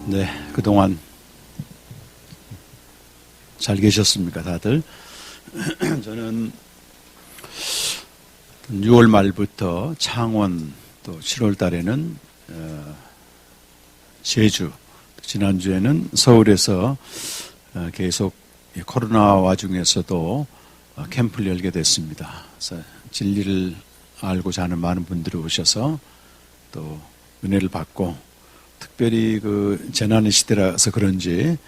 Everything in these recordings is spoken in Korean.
네, 그동안 잘 계셨습니까, 다들? 저는 6월 말부터 창원, 또 7월 달에는 제주, 지난주에는 서울에서 계속 코로나 와중에서도 캠프를 열게 됐습니다. 그래서 진리를 알고자 하는 많은 분들이 오셔서 또 은혜를 받고, 특별히 그 재난의 시대라서 그런지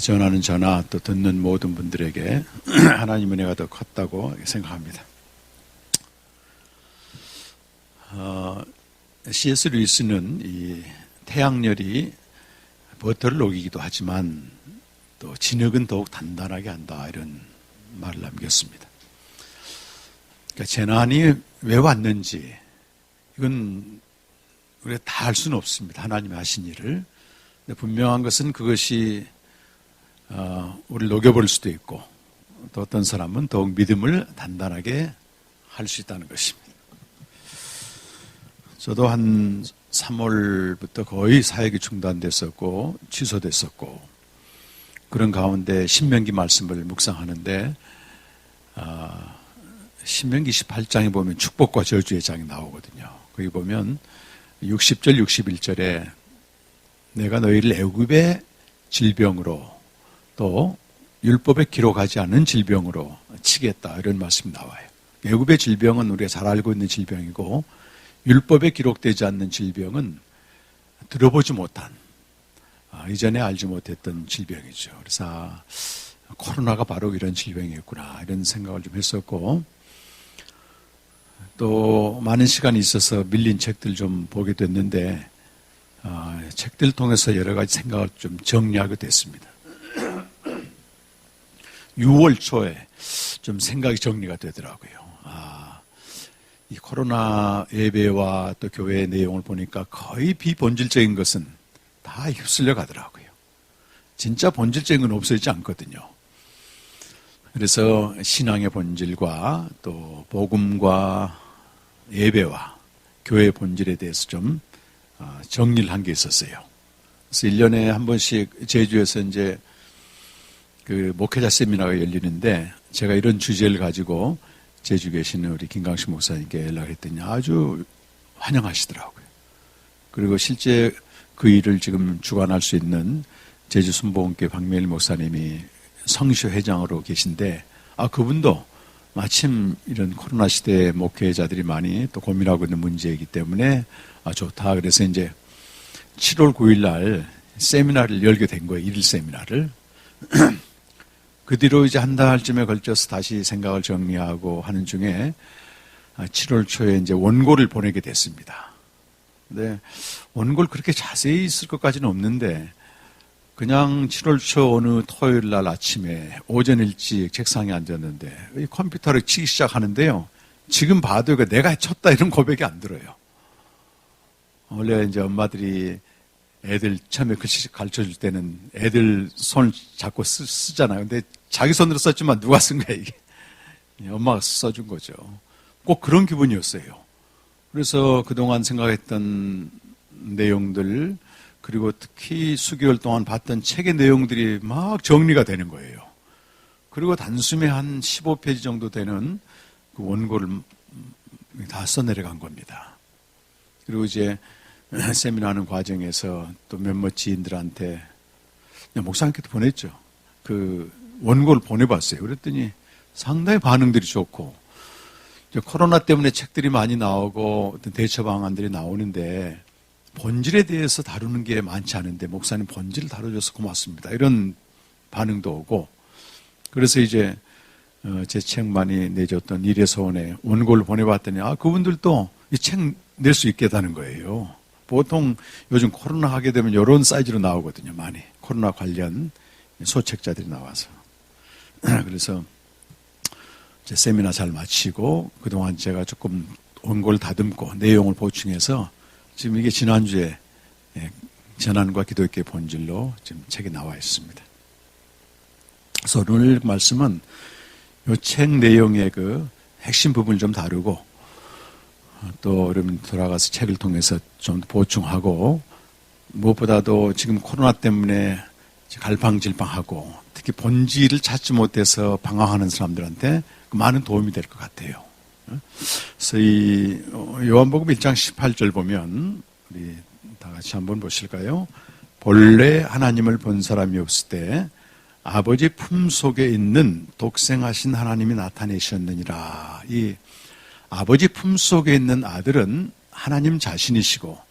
전하는 저나 또 듣는 모든 분들에게 하나님 은혜가 더 컸다고 생각합니다. C.S. 루이스는 이 태양열이 버터를 녹이기도 하지만 또 진흙은 더욱 단단하게 한다, 이런 말을 남겼습니다. 그러니까 재난이 왜 왔는지 이건 우리가 다 알 수는 없습니다. 하나님이 하신 일을. 근데 분명한 것은 그것이 우리를 녹여버릴 수도 있고, 또 어떤 사람은 더욱 믿음을 단단하게 할 수 있다는 것입니다. 저도 한 3월부터 거의 사역이 중단됐었고 취소됐었고, 그런 가운데 신명기 말씀을 묵상하는데 신명기 28장에 보면 축복과 저주의 장이 나오거든요. 거기 보면 60절 61절에 내가 너희를 애굽의 질병으로 또 율법에 기록하지 않은 질병으로 치겠다, 이런 말씀이 나와요. 애굽의 질병은 우리가 잘 알고 있는 질병이고, 율법에 기록되지 않는 질병은 들어보지 못한, 이전에 알지 못했던 질병이죠. 그래서 코로나가 바로 이런 질병이었구나, 이런 생각을 좀 했었고, 또 많은 시간이 있어서 밀린 책들 좀 보게 됐는데 책들 통해서 여러 가지 생각을 좀 정리하게 됐습니다. 6월 초에 좀 생각이 정리가 되더라고요. 이 코로나 예배와 또 교회의 내용을 보니까 거의 비본질적인 것은 다 휩쓸려 가더라고요. 진짜 본질적인 건 없어지지 않거든요. 그래서 신앙의 본질과 또 복음과 예배와 교회의 본질에 대해서 좀 정리를 한 게 있었어요. 그래서 1년에 한 번씩 제주에서 이제 그 목회자 세미나가 열리는데, 제가 이런 주제를 가지고 제주 계시는 우리 김강식 목사님께 연락을 했더니 아주 환영하시더라고요. 그리고 실제 그 일을 지금 주관할 수 있는 제주 순복음교회 박명일 목사님이 성시 회장으로 계신데, 그분도 마침 이런 코로나 시대에 목회자들이 많이 또 고민하고 있는 문제이기 때문에 좋다. 그래서 이제 7월 9일 날 세미나를 열게 된 거예요. 1일 세미나를. 그 뒤로 이제 한 달쯤에 걸쳐서 다시 생각을 정리하고 하는 중에 7월 초에 이제 원고를 보내게 됐습니다. 근데 원고를 그렇게 자세히 쓸 것까지는 없는데, 그냥 7월 초 어느 토요일 날 아침에 오전 일찍 책상에 앉았는데 이 컴퓨터를 치기 시작하는데요. 지금 봐도 내가 쳤다, 이런 고백이 안 들어요. 원래 이제 엄마들이 애들 처음에 글씨 가르쳐 줄 때는 애들 손을 잡고 쓰잖아요. 근데 자기 손으로 썼지만 누가 쓴 거야, 이게. 엄마가 써준 거죠. 꼭 그런 기분이었어요. 그래서 그동안 생각했던 내용들, 그리고 특히 수개월 동안 봤던 책의 내용들이 막 정리가 되는 거예요. 그리고 단숨에 한 15페이지 정도 되는 그 원고를 다 써내려간 겁니다. 그리고 이제 세미나 하는 과정에서 또 몇몇 지인들한테, 목사님께도 보냈죠. 그 원고를 보내봤어요. 그랬더니 상당히 반응들이 좋고, 코로나 때문에 책들이 많이 나오고 어떤 대처 방안들이 나오는데 본질에 대해서 다루는 게 많지 않은데 목사님 본질을 다뤄줘서 고맙습니다, 이런 반응도 오고, 그래서 이제 제 책 많이 내줬던 일회소원에 원고를 보내봤더니 그분들도 이 책 낼 수 있게 되는 거예요. 보통 요즘 코로나 하게 되면 이런 사이즈로 나오거든요. 많이 코로나 관련 소책자들이 나와서. 그래서 제 세미나 잘 마치고 그동안 제가 조금 원고를 다듬고 내용을 보충해서 지금 이게 지난주에 전환과 기독교의 본질로 지금 책이 나와 있습니다. 그래서 오늘 말씀은 이 책 내용의 그 핵심 부분을 좀 다루고, 또 여러분 돌아가서 책을 통해서 좀 보충하고 무엇보다도 지금 코로나 때문에 갈팡질팡하고 특히 본질을 찾지 못해서 방황하는 사람들한테 많은 도움이 될 것 같아요. 그래서 이 요한복음 1장 18절 보면 우리 다 같이 한번 보실까요? 본래 하나님을 본 사람이 없을 때 아버지 품속에 있는 독생하신 하나님이 나타내셨느니라. 이 아버지 품속에 있는 아들은 하나님 자신이시고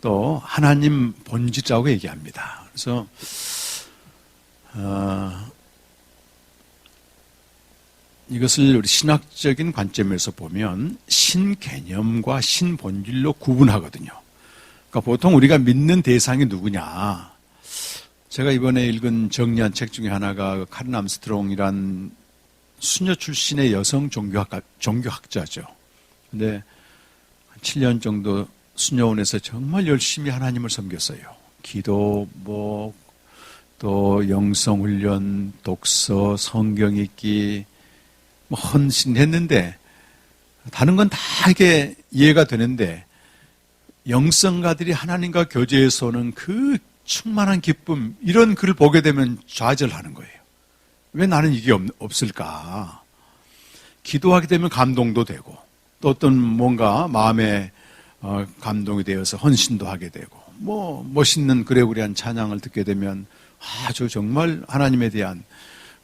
또 하나님 본질이라고 얘기합니다. 그래서 이것을 우리 신학적인 관점에서 보면 신개념과 신본질로 구분하거든요. 그러니까 보통 우리가 믿는 대상이 누구냐. 제가 이번에 읽은 정리한 책 중에 하나가 카린 암스트롱이란 수녀 출신의 여성 종교학자죠. 근데 7년 정도 수녀원에서 정말 열심히 하나님을 섬겼어요. 기도, 또 영성훈련, 독서, 성경 읽기, 헌신했는데 다른 건 다 이게 이해가 되는데 영성가들이 하나님과 교제에서 오는 그 충만한 기쁨, 이런 글을 보게 되면 좌절하는 거예요. 왜 나는 이게 없을까? 기도하게 되면 감동도 되고 또 어떤 뭔가 마음에 감동이 되어서 헌신도 하게 되고 멋있는 그레고리안 찬양을 듣게 되면 아주 정말 하나님에 대한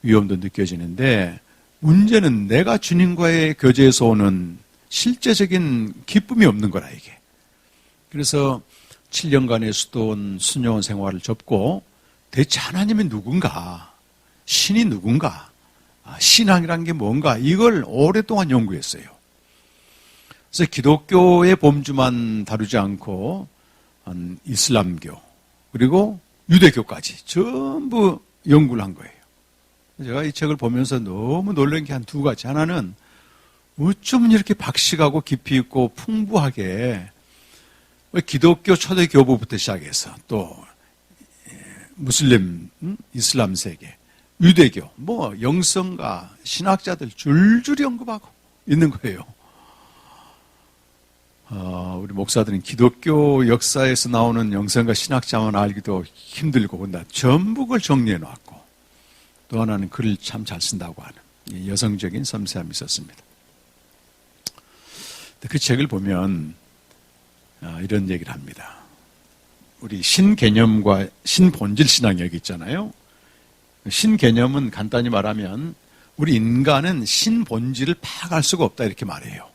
위엄도 느껴지는데 문제는 내가 주님과의 교제에서 오는 실제적인 기쁨이 없는 거라 이게. 그래서 7년간의 수도원 수녀원 생활을 접고 대체 하나님이 누군가, 신이 누군가, 신앙이란 게 뭔가 이걸 오랫동안 연구했어요. 그래서 기독교의 범주만 다루지 않고 이슬람교 그리고 유대교까지 전부 연구를 한 거예요. 제가 이 책을 보면서 너무 놀란 게 한 두 가지. 하나는 어쩌면 이렇게 박식하고 깊이 있고 풍부하게 기독교 초대 교부부터 시작해서 또 무슬림, 이슬람 세계, 유대교, 영성가, 신학자들 줄줄이 언급하고 있는 거예요. 우리 목사들은 기독교 역사에서 나오는 영성가 신학자만 알기도 힘들고 본다. 전부 그걸 정리해 놨고 또 하나는 글을 참 잘 쓴다고 하는 여성적인 섬세함이 있었습니다. 그 책을 보면 이런 얘기를 합니다. 우리 신개념과 신본질 신앙 여기 있잖아요. 신개념은 간단히 말하면 우리 인간은 신본질을 파악할 수가 없다 이렇게 말해요.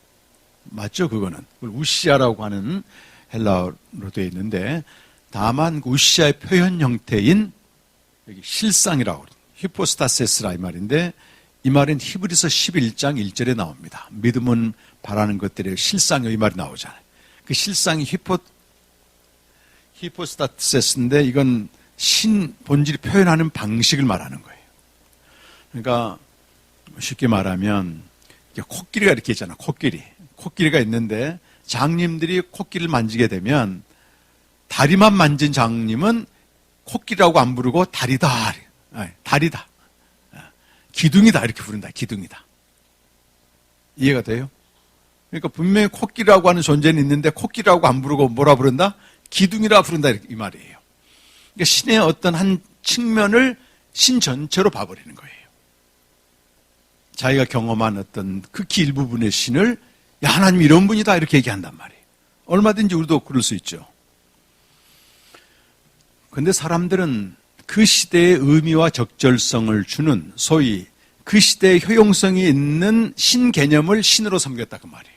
맞죠? 그거는 우시아라고 하는 헬라어로 되어 있는데 다만 우시아의 표현 형태인 여기 실상이라고 그래요. 히포스타세스라 이 말인데 이 말은 히브리서 11장 1절에 나옵니다. 믿음은 바라는 것들의 실상이 이 말이 나오잖아요. 그 실상이 히포스타세스인데 이건 신 본질이 표현하는 방식을 말하는 거예요. 그러니까 쉽게 말하면 코끼리가 이렇게 있잖아. 코끼리가 있는데 장님들이 코끼리를 만지게 되면 다리만 만진 장님은 코끼리라고 안 부르고 다리다. 기둥이다 이렇게 부른다. 기둥이다. 이해가 돼요? 그러니까 분명히 코끼리라고 하는 존재는 있는데 코끼리라고 안 부르고 뭐라 부른다? 기둥이라 부른다 이 말이에요. 그러니까 신의 어떤 한 측면을 신 전체로 봐버리는 거예요. 자기가 경험한 어떤 극히 일부분의 신을 야 하나님 이런 분이다 이렇게 얘기한단 말이에요. 얼마든지 우리도 그럴 수 있죠. 그런데 사람들은 그 시대의 의미와 적절성을 주는 소위 그 시대의 효용성이 있는 신 개념을 신으로 섬겼다 그 말이에요.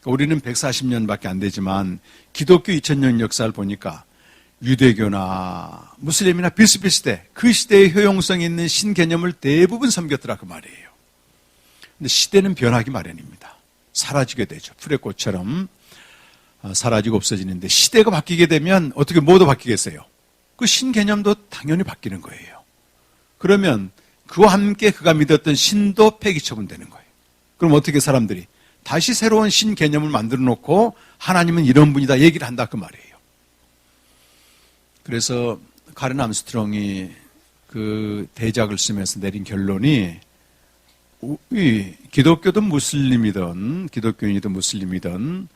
우리는 140년밖에 안 되지만 기독교 2000년 역사를 보니까 유대교나 무슬림이나 비슷비슷해. 그 시대의 효용성이 있는 신 개념을 대부분 섬겼더라 그 말이에요. 근데 시대는 변하기 마련입니다. 사라지게 되죠. 풀의 꽃처럼 사라지고 없어지는데 시대가 바뀌게 되면 어떻게 뭐도 바뀌겠어요? 그 신 개념도 당연히 바뀌는 거예요. 그러면 그와 함께 그가 믿었던 신도 폐기 처분되는 거예요. 그럼 어떻게 사람들이 다시 새로운 신 개념을 만들어 놓고 하나님은 이런 분이다 얘기를 한다 그 말이에요. 그래서 카린 암스트롱이 그 대작을 쓰면서 내린 결론이 기독교든 무슬림이든 기독교인이든 무슬림이든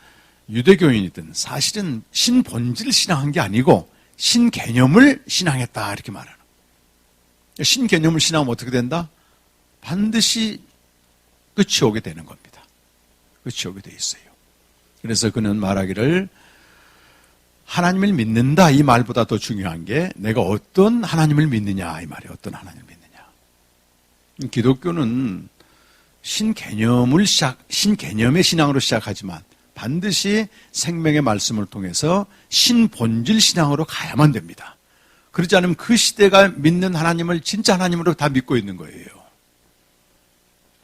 유대교인이든 사실은 신본질을 신앙한 게 아니고 신개념을 신앙했다 이렇게 말하는 거예요. 신개념을 신앙하면 어떻게 된다? 반드시 끝이 오게 되는 겁니다. 끝이 오게 돼 있어요. 그래서 그는 말하기를 하나님을 믿는다 이 말보다 더 중요한 게 내가 어떤 하나님을 믿느냐 이 말이에요. 어떤 하나님을 믿느냐. 기독교는 신개념의 신앙으로 시작하지만 반드시 생명의 말씀을 통해서 신본질 신앙으로 가야만 됩니다. 그렇지 않으면 그 시대가 믿는 하나님을 진짜 하나님으로 다 믿고 있는 거예요.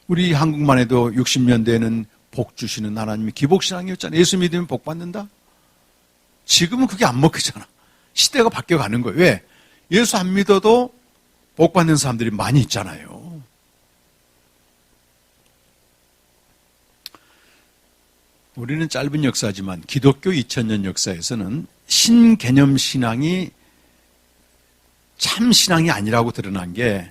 우리 한국만 해도 60년대에는 복 주시는 하나님이 기복신앙이었잖아요. 예수 믿으면 복 받는다? 지금은 그게 안 먹히잖아. 시대가 바뀌어가는 거예요. 왜? 예수 안 믿어도 복 받는 사람들이 많이 있잖아요. 우리는 짧은 역사지만 기독교 2000년 역사에서는 신개념 신앙이 참 신앙이 아니라고 드러난 게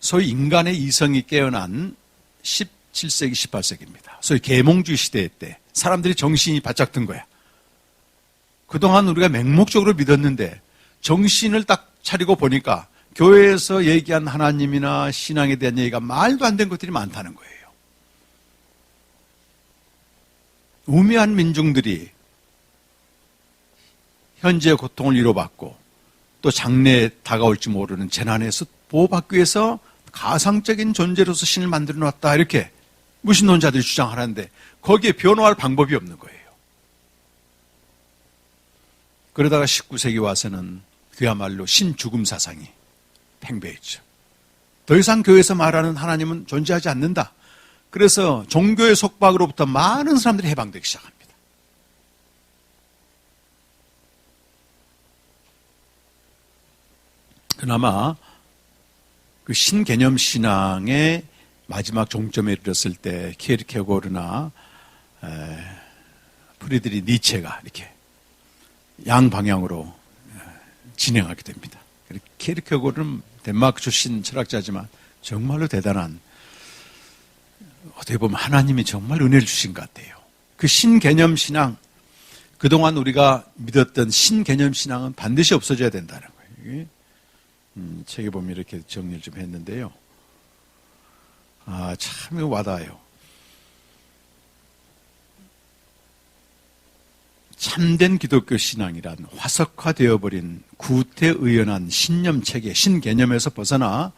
소위 인간의 이성이 깨어난 17세기, 18세기입니다. 소위 계몽주의 시대 때 사람들이 정신이 바짝 든 거야. 그동안 우리가 맹목적으로 믿었는데 정신을 딱 차리고 보니까 교회에서 얘기한 하나님이나 신앙에 대한 얘기가 말도 안 되는 것들이 많다는 거예요. 우매한 민중들이 현재의 고통을 위로받고 또 장래에 다가올지 모르는 재난에서 보호받기 위해서 가상적인 존재로서 신을 만들어 놨다 이렇게 무신론자들이 주장하는데 거기에 변호할 방법이 없는 거예요. 그러다가 19세기 와서는 그야말로 신죽음 사상이 팽배했죠. 더 이상 교회에서 말하는 하나님은 존재하지 않는다. 그래서 종교의 속박으로부터 많은 사람들이 해방되기 시작합니다. 그나마 그 신개념 신앙의 마지막 종점에 이르렀을 때 키에르케고르나 프리드리 니체가 이렇게 양방향으로 진행하게 됩니다. 키에르케고르는 덴마크 출신 철학자지만 정말로 대단한, 어떻게 보면 하나님이 정말 은혜를 주신 것 같아요. 그 신개념 신앙, 그동안 우리가 믿었던 신개념 신앙은 반드시 없어져야 된다는 거예요. 책에 보면 이렇게 정리를 좀 했는데요. 참 와닿아요. 참된 기독교 신앙이란 화석화되어버린 구태의연한 신념체계, 신개념에서 벗어나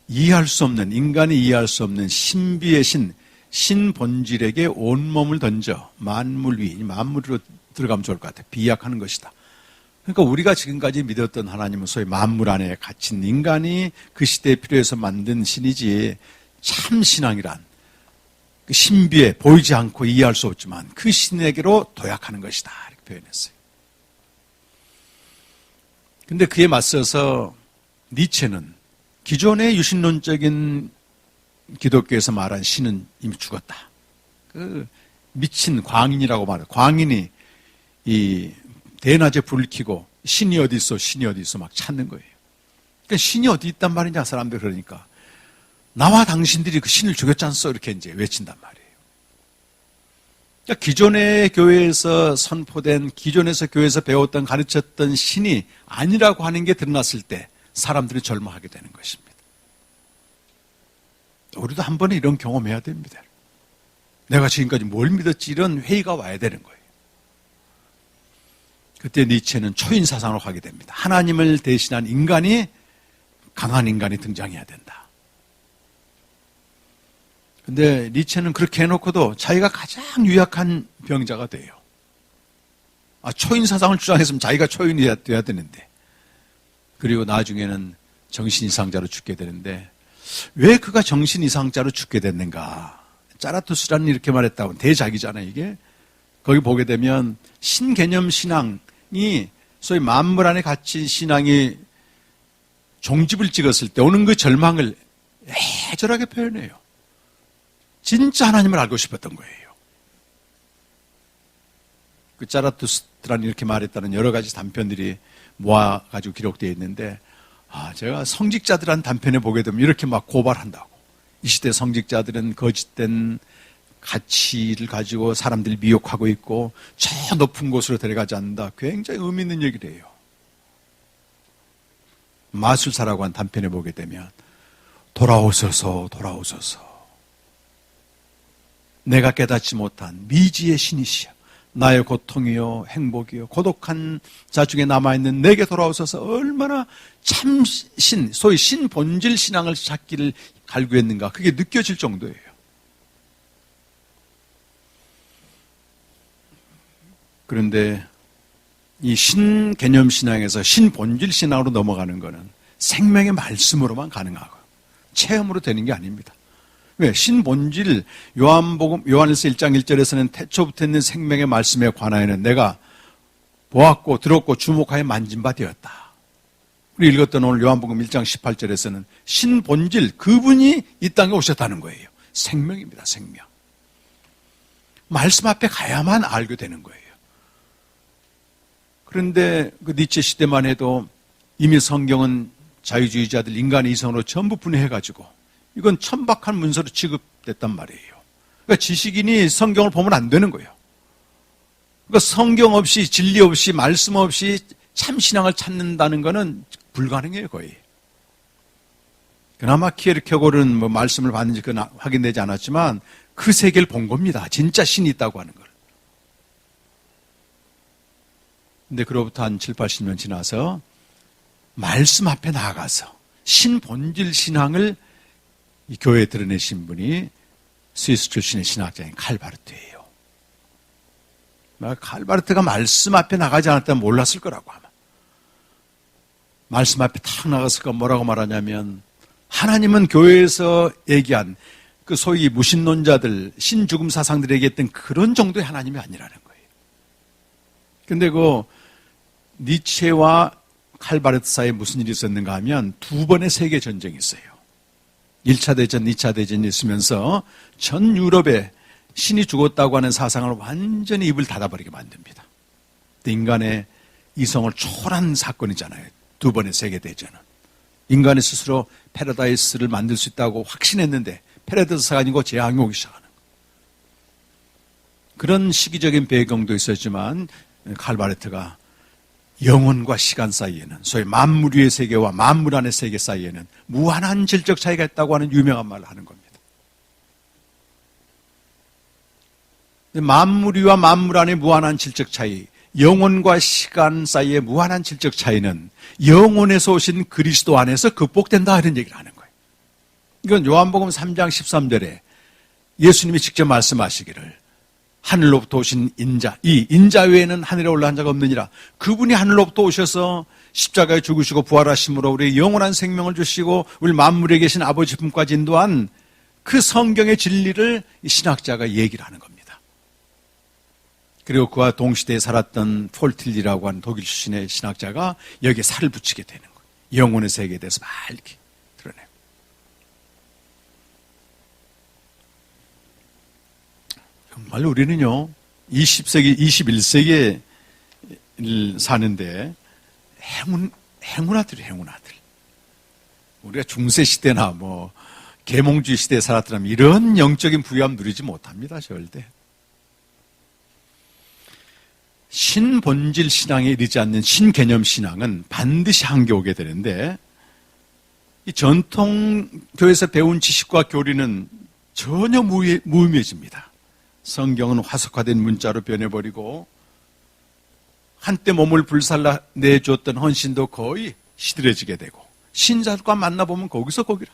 이해할 수 없는, 인간이 이해할 수 없는 신비의 신본질에게 온몸을 던져 만물 위, 만물로 들어가면 좋을 것 같아요. 비약하는 것이다. 그러니까 우리가 지금까지 믿었던 하나님은 소위 만물 안에 갇힌 인간이 그 시대에 필요해서 만든 신이지, 참 신앙이란 그 신비에 보이지 않고 이해할 수 없지만 그 신에게로 도약하는 것이다 이렇게 표현했어요. 근데 그에 맞서서 니체는 기존의 유신론적인 기독교에서 말한 신은 이미 죽었다. 그 미친 광인이라고 말해요. 광인이 이 대낮에 불을 켜고 신이 어디 있어, 신이 어디 있어 막 찾는 거예요. 그러니까 신이 어디 있단 말이냐 사람들. 그러니까 나와 당신들이 그 신을 죽였지 않소 이렇게 이제 외친단 말이에요. 그러니까 기존의 교회에서 선포된, 기존에서 교회에서 배웠던 가르쳤던 신이 아니라고 하는 게 드러났을 때 사람들이 절망하게 되는 것입니다. 우리도 한 번은 이런 경험해야 됩니다. 내가 지금까지 뭘 믿었지, 이런 회의가 와야 되는 거예요. 그때 니체는 초인 사상으로 가게 됩니다. 하나님을 대신한 인간이, 강한 인간이 등장해야 된다. 근데 니체는 그렇게 해놓고도 자기가 가장 유약한 병자가 돼요. 초인 사상을 주장했으면 자기가 초인이 돼야 되는데, 그리고 나중에는 정신 이상자로 죽게 되는데, 왜 그가 정신 이상자로 죽게 됐는가? 짜라투스라는 이렇게 말했다고, 대작이잖아요 이게. 거기 보게 되면 신개념 신앙이, 소위 만물 안에 갇힌 신앙이 종집을 찍었을 때 오는 그 절망을 애절하게 표현해요. 진짜 하나님을 알고 싶었던 거예요. 그 짜라투스트라는 이렇게 말했다는 여러 가지 단편들이 모아가지고 기록되어 있는데, 제가 성직자들한 단편에 보게 되면 이렇게 막 고발한다고. 이 시대 성직자들은 거짓된 가치를 가지고 사람들이 미혹하고 있고 저 높은 곳으로 데려가지 않는다. 굉장히 의미 있는 얘기를 해요. 마술사라고 한 단편에 보게 되면 돌아오소서 돌아오소서 내가 깨닫지 못한 미지의 신이시여 나의 고통이요 행복이요 고독한 자 중에 남아있는 내게 돌아오소서 얼마나 참신 소위 신본질 신앙을 찾기를 갈구했는가 그게 느껴질 정도예요. 그런데 이 신개념 신앙에서 신본질 신앙으로 넘어가는 것은 생명의 말씀으로만 가능하고 체험으로 되는 게 아닙니다. 왜? 신본질 요한복음 요한일서 1장 1절에서는 태초부터 있는 생명의 말씀에 관하여는 내가 보았고 들었고 주목하여 만진 바 되었다. 우리 읽었던 오늘 요한복음 1장 18절에서는 신본질 그분이 이 땅에 오셨다는 거예요. 생명입니다. 생명. 말씀 앞에 가야만 알게 되는 거예요. 그런데 그 니체 시대만 해도 이미 성경은 자유주의자들 인간의 이성으로 전부 분해해가지고 이건 천박한 문서로 취급됐단 말이에요. 그러니까 지식인이 성경을 보면 안 되는 거예요. 그러니까 성경 없이 진리 없이 말씀 없이 참신앙을 찾는다는 것은 불가능해요 거의. 그나마 키에르케고르는 뭐 말씀을 받는지 그건 확인되지 않았지만 그 세계를 본 겁니다. 진짜 신이 있다고 하는 걸. 근데 그로부터 한 7, 80년 지나서 말씀 앞에 나아가서 신본질 신앙을 이 교회에 드러내신 분이 스위스 출신의 신학자인 칼바르트예요. 칼바르트가 말씀 앞에 나가지 않았다면 몰랐을 거라고 아마. 말씀 앞에 탁 나가서 뭐라고 말하냐면 하나님은 교회에서 얘기한 그 소위 무신론자들, 신죽음 사상들에게 했던 그런 정도의 하나님이 아니라는 거예요. 근데 그 니체와 칼바르트 사이에 무슨 일이 있었는가 하면 두 번의 세계 전쟁이 있어요. 1차 대전, 2차 대전이 있으면서 전 유럽에 신이 죽었다고 하는 사상을 완전히 입을 닫아버리게 만듭니다. 인간의 이성을 초월한 사건이잖아요. 두 번의 세계 대전은. 인간이 스스로 패러다이스를 만들 수 있다고 확신했는데 패러다이스가 아니고 재앙이 오기 시작하는 거예요. 그런 시기적인 배경도 있었지만 칼바르트가 영혼과 시간 사이에는 소위 만물 위의 세계와 만물 안의 세계 사이에는 무한한 질적 차이가 있다고 하는 유명한 말을 하는 겁니다. 만물 위와 만물 안의 무한한 질적 차이, 영혼과 시간 사이의 무한한 질적 차이는 영혼에서 오신 그리스도 안에서 극복된다 이런 얘기를 하는 거예요. 이건 요한복음 3장 13절에 예수님이 직접 말씀하시기를 하늘로부터 오신 인자, 이 인자 외에는 하늘에 올라간 자가 없느니라. 그분이 하늘로부터 오셔서 십자가에 죽으시고 부활하심으로 우리 영원한 생명을 주시고 우리 만물에 계신 아버지 품까지 인도한 그 성경의 진리를 신학자가 얘기를 하는 겁니다. 그리고 그와 동시대에 살았던 폴틸리라고 하는 독일 출신의 신학자가 여기에 살을 붙이게 되는 거예요. 영혼의 세계에 대해서 맑게 드러내고. 정말 우리는요 20세기, 21세기에 사는데 행운아들이에요. 행운아들. 우리가 중세시대나 뭐 계몽주의 시대에 살았더라면 이런 영적인 부유함 누리지 못합니다. 절대. 신본질 신앙에 이르지 않는 신개념 신앙은 반드시 한계 오게 되는데 이 전통 교회에서 배운 지식과 교리는 전혀 무의미해집니다. 성경은 화석화된 문자로 변해버리고 한때 몸을 불살라 내주었던 헌신도 거의 시들해지게 되고 신자들과 만나보면 거기서 거기라.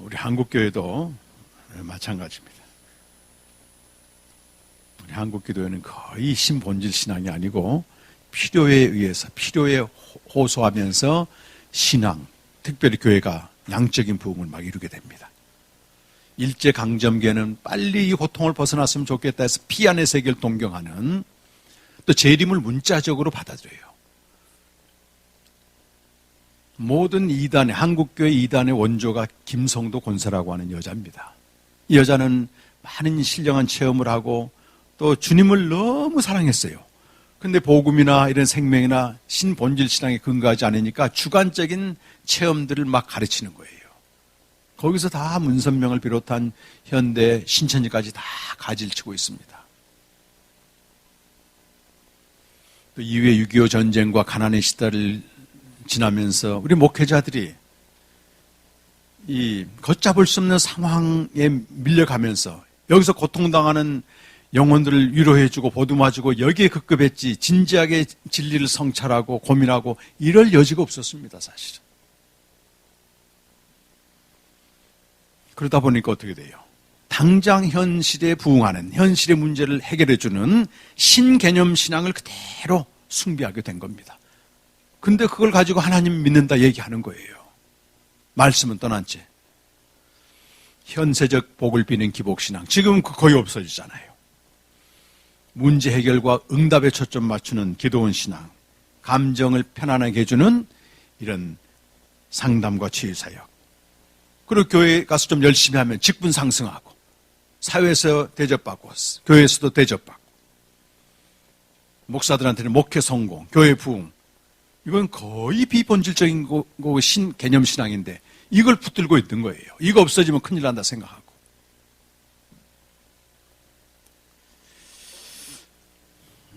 우리 한국교회도 마찬가지입니다. 우리 한국기도회는 거의 신본질 신앙이 아니고 필요에 의해서 필요에 호소하면서 신앙, 특별히 교회가 양적인 부흥을 막 이루게 됩니다. 일제강점기에는 빨리 이 고통을 벗어났으면 좋겠다 해서 피안의 세계를 동경하는 또 재림을 문자적으로 받아들여요. 모든 이단의 한국교회 이단의 원조가 김성도 권사라고 하는 여자입니다. 이 여자는 많은 신령한 체험을 하고 또 주님을 너무 사랑했어요. 근데 복음이나 이런 생명이나 신본질 신앙에 근거하지 않으니까 주관적인 체험들을 막 가르치는 거예요. 거기서 다 문선명을 비롯한 현대 신천지까지 다 가지를 치고 있습니다. 또 이후에 6.25 전쟁과 가난의 시대를 지나면서 우리 목회자들이 이 걷잡을 수 없는 상황에 밀려가면서 여기서 고통당하는 영혼들을 위로해주고 보듬어주고 여기에 급급했지 진지하게 진리를 성찰하고 고민하고 이럴 여지가 없었습니다, 사실은. 그러다 보니까 어떻게 돼요? 당장 현실에 부응하는, 현실의 문제를 해결해주는 신개념 신앙을 그대로 숭배하게 된 겁니다. 근데 그걸 가지고 하나님 믿는다 얘기하는 거예요. 말씀은 떠난 채. 현세적 복을 비는 기복신앙, 지금은 거의 없어지잖아요. 문제 해결과 응답에 초점 맞추는 기도원 신앙, 감정을 편안하게 해주는 이런 상담과 치유사역. 그리고 교회에 가서 좀 열심히 하면 직분 상승하고, 사회에서 대접받고, 교회에서도 대접받고, 목사들한테는 목회 성공, 교회 부흥. 이건 거의 비본질적인 거고 신개념 신앙인데 이걸 붙들고 있는 거예요. 이거 없어지면 큰일 난다 생각하고.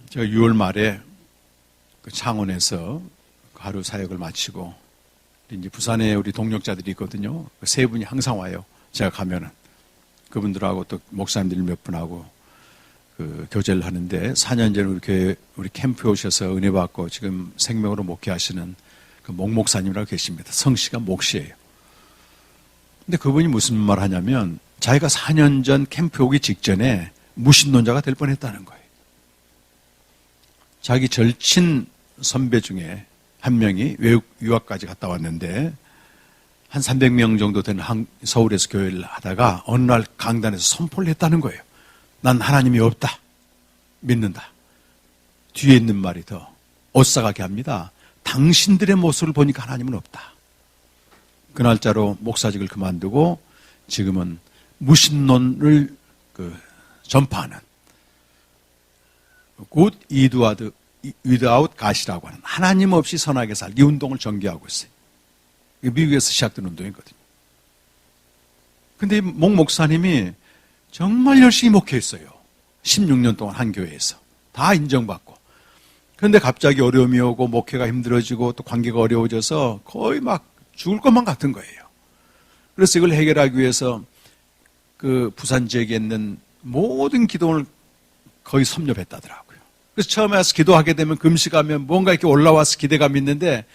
제가 6월 말에 그 창원에서 하루 사역을 마치고 이제 부산에 우리 동력자들이 있거든요. 세 분이 항상 와요. 제가 가면은 그분들하고 또 목사님들 몇 분하고 그 교제를 하는데 4년 전에 우리 캠프에 오셔서 은혜 받고 지금 생명으로 목회하시는 그 목 목사님이라고 계십니다. 성씨가 목씨예요. 근데 그분이 무슨 말 하냐면 자기가 4년 전 캠프에 오기 직전에 무신론자가 될 뻔했다는 거예요. 자기 절친 선배 중에 한 명이 외국 유학까지 갔다 왔는데 한 300명 정도 되는 서울에서 교회를 하다가 어느 날 강단에서 선포를 했다는 거예요. 난 하나님이 없다. 믿는다. 뒤에 있는 말이 더 오싹하게 합니다. 당신들의 모습을 보니까 하나님은 없다. 그 날짜로 목사직을 그만두고 지금은 무신론을 전파하는 Good without God이라고 하는 하나님 없이 선하게 살기 운동을 전개하고 있어요. 미국에서 시작된 운동이거든요. 근데 목 목사님이 정말 열심히 목회했어요. 16년 동안 한 교회에서. 다 인정받고. 그런데 갑자기 어려움이 오고 목회가 힘들어지고 또 관계가 어려워져서 거의 막 죽을 것만 같은 거예요. 그래서 이걸 해결하기 위해서 그 부산 지역에 있는 모든 기도원을 거의 섭렵했다더라고요. 그래서 처음에 와서 기도하게 되면 금식하면 뭔가 이렇게 올라와서 기대감이 있는데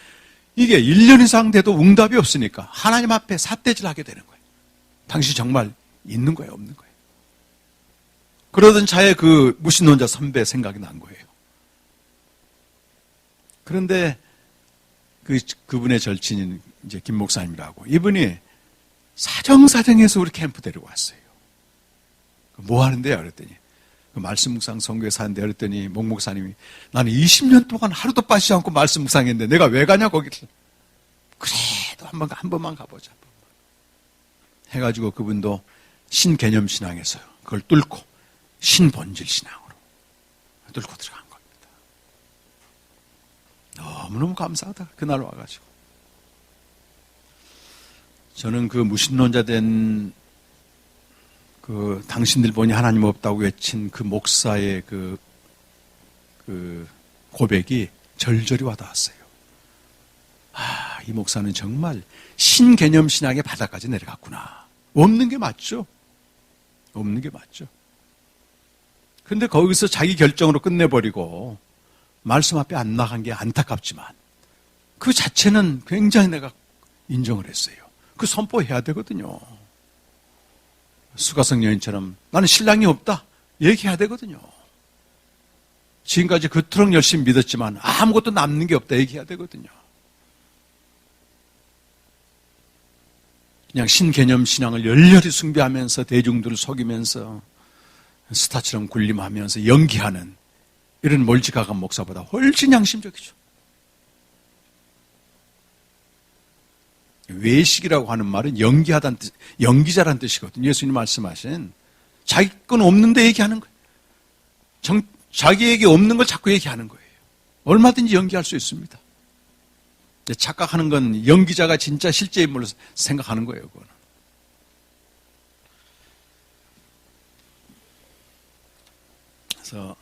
이게 1년 이상 돼도 응답이 없으니까 하나님 앞에 삿대질하게 되는 거예요. 당신 정말 있는 거예요, 없는 거예요? 그러던 차에 그 무신론자 선배 생각이 난 거예요. 그런데 그분의 절친인 이제 김 목사님이라고 이분이 사정사정해서 우리 캠프 데리고 왔어요. 뭐 하는데요? 그랬더니 그 말씀 묵상 선교에서 하는데 그랬더니 목 목사님이 나는 20년 동안 하루도 빠지지 않고 말씀 묵상했는데 내가 왜 가냐 거기를. 그래도 한 번만 가보자. 해가지고 그분도 신개념 신앙에서요. 그걸 뚫고 신본질 신앙으로 뚫고 들어간 겁니다. 너무너무 감사하다. 그날 와가지고. 저는 그 무신론자 된 그 당신들 보니 하나님 없다고 외친 그 목사의 그 고백이 절절히 와닿았어요. 이 목사는 정말 신개념 신앙의 바닥까지 내려갔구나. 없는 게 맞죠? 없는 게 맞죠? 근데 거기서 자기 결정으로 끝내버리고 말씀 앞에 안 나간 게 안타깝지만 그 자체는 굉장히 내가 인정을 했어요. 그 선포해야 되거든요. 수가성 여인처럼 나는 신랑이 없다 얘기해야 되거든요. 지금까지 그토록 열심히 믿었지만 아무것도 남는 게 없다 얘기해야 되거든요. 그냥 신개념 신앙을 열렬히 숭배하면서 대중들을 속이면서 스타처럼 군림하면서 연기하는 이런 멀찌감한 목사보다 훨씬 양심적이죠. 외식이라고 하는 말은 연기하다는 뜻, 연기자라는 뜻이거든요. 예수님 말씀하신 자기 건 없는데 얘기하는 거예요. 자기에게 없는 걸 자꾸 얘기하는 거예요. 얼마든지 연기할 수 있습니다. 착각하는 건 연기자가 진짜 실제 인물로 생각하는 거예요. 그거는. 그래서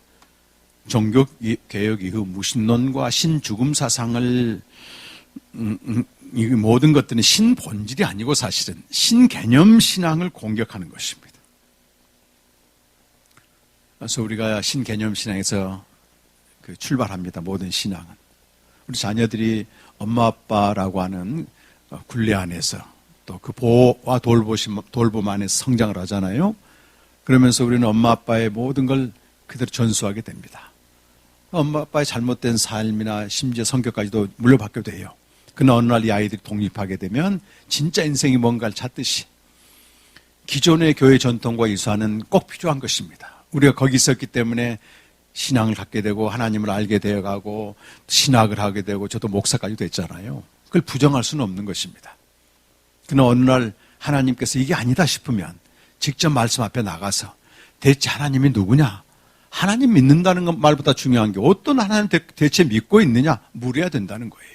종교개혁 이후 무신론과 신죽음 사상을 이 모든 것들은 신본질이 아니고 사실은 신개념 신앙을 공격하는 것입니다. 그래서 우리가 신개념 신앙에서 출발합니다. 모든 신앙은. 우리 자녀들이 엄마 아빠라고 하는 굴레 안에서 또 그 보호와 돌봄 안에서 성장을 하잖아요. 그러면서 우리는 엄마 아빠의 모든 걸 그대로 전수하게 됩니다. 엄마 아빠의 잘못된 삶이나 심지어 성격까지도 물려받게 돼요. 그러나 어느 날 이 아이들이 독립하게 되면 진짜 인생이 뭔가를 찾듯이 기존의 교회 전통과 이수하는 꼭 필요한 것입니다. 우리가 거기 있었기 때문에 신앙을 갖게 되고 하나님을 알게 되어가고 신학을 하게 되고 저도 목사까지 됐잖아요. 그걸 부정할 수는 없는 것입니다. 그러나 어느 날 하나님께서 이게 아니다 싶으면 직접 말씀 앞에 나가서 대체 하나님이 누구냐? 하나님 믿는다는 것 말보다 중요한 게 어떤 하나님 대체 믿고 있느냐? 물어야 된다는 거예요.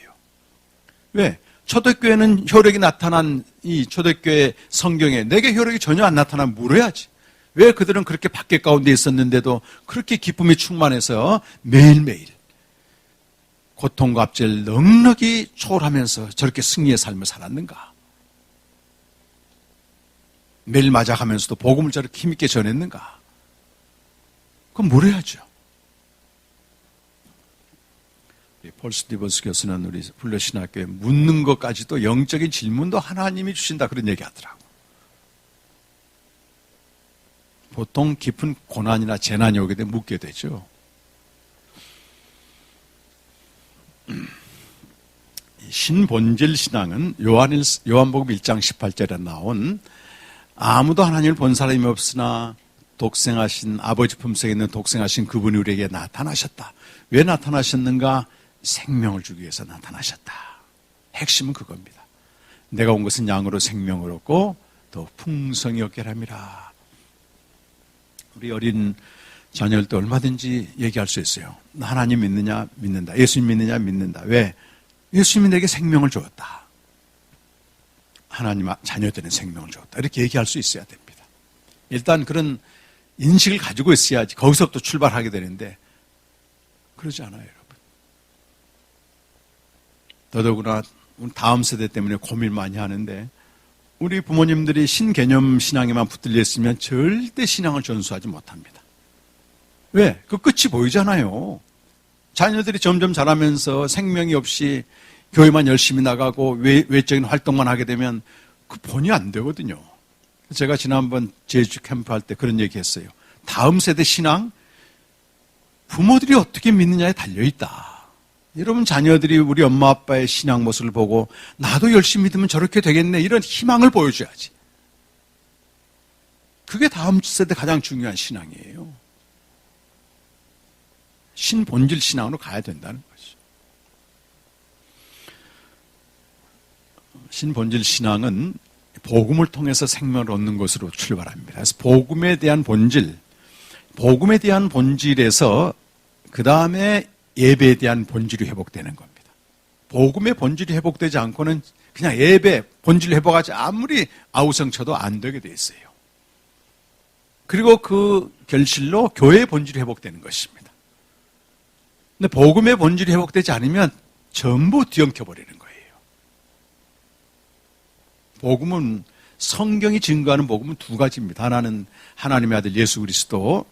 왜? 초대교회는 효력이 나타난 이 초대교회 성경에 내게 효력이 전혀 안 나타나면 물어야지. 왜 그들은 그렇게 밖에 가운데 있었는데도 그렇게 기쁨이 충만해서 매일매일 고통과 압제를 넉넉히 초월하면서 저렇게 승리의 삶을 살았는가? 매일 맞아가면서도 복음을 저렇게 힘있게 전했는가? 그건 물어야죠. 폴 스티븐스 교수는 우리 불러신학교에 묻는 것까지도 영적인 질문도 하나님이 주신다 그런 얘기 하더라고. 보통 깊은 고난이나 재난이 오게 되면 묻게 되죠. 신본질 신앙은 요한복음 1장 18절에 나온 아무도 하나님을 본 사람이 없으나 독생하신 아버지 품속에 있는 독생하신 그분이 우리에게 나타나셨다. 왜 나타나셨는가? 생명을 주기 위해서 나타나셨다. 핵심은 그겁니다. 내가 온 것은 양으로 생명을 얻고 더 풍성히 얻게 함이라. 우리 어린 자녀들 때 얼마든지 얘기할 수 있어요. 하나님 믿느냐? 믿는다. 예수님 믿느냐? 믿는다. 왜? 예수님이 내게 생명을 주었다. 하나님 자녀들은 생명을 주었다. 이렇게 얘기할 수 있어야 됩니다. 일단 그런 인식을 가지고 있어야지 거기서부터 출발하게 되는데 그러지 않아요, 여러분. 더더구나 다음 세대 때문에 고민 많이 하는데 우리 부모님들이 신개념 신앙에만 붙들려 있으면 절대 신앙을 전수하지 못합니다. 왜? 그 끝이 보이잖아요. 자녀들이 점점 자라면서 생명이 없이 교회만 열심히 나가고 외적인 활동만 하게 되면 그 본이 안 되거든요. 제가 지난번 제주 캠프 할 때 그런 얘기 했어요. 다음 세대 신앙, 부모들이 어떻게 믿느냐에 달려있다. 여러분 자녀들이 우리 엄마 아빠의 신앙 모습을 보고 나도 열심히 믿으면 저렇게 되겠네 이런 희망을 보여줘야지. 그게 다음 세대 가장 중요한 신앙이에요. 신본질 신앙으로 가야 된다는 거죠. 신본질 신앙은 복음을 통해서 생명을 얻는 것으로 출발합니다. 그래서 복음에 대한 본질에서 그 다음에 예배에 대한 본질이 회복되는 겁니다. 복음의 본질이 회복되지 않고는 그냥 예배 본질을 회복하지 아무리 아우성쳐도 안 되게 돼 있어요. 그리고 그 결실로 교회의 본질이 회복되는 것입니다. 근데 복음의 본질이 회복되지 않으면 전부 뒤엉켜버리는 거예요. 복음은 성경이 증거하는 복음은 두 가지입니다. 하나는 하나님의 아들 예수 그리스도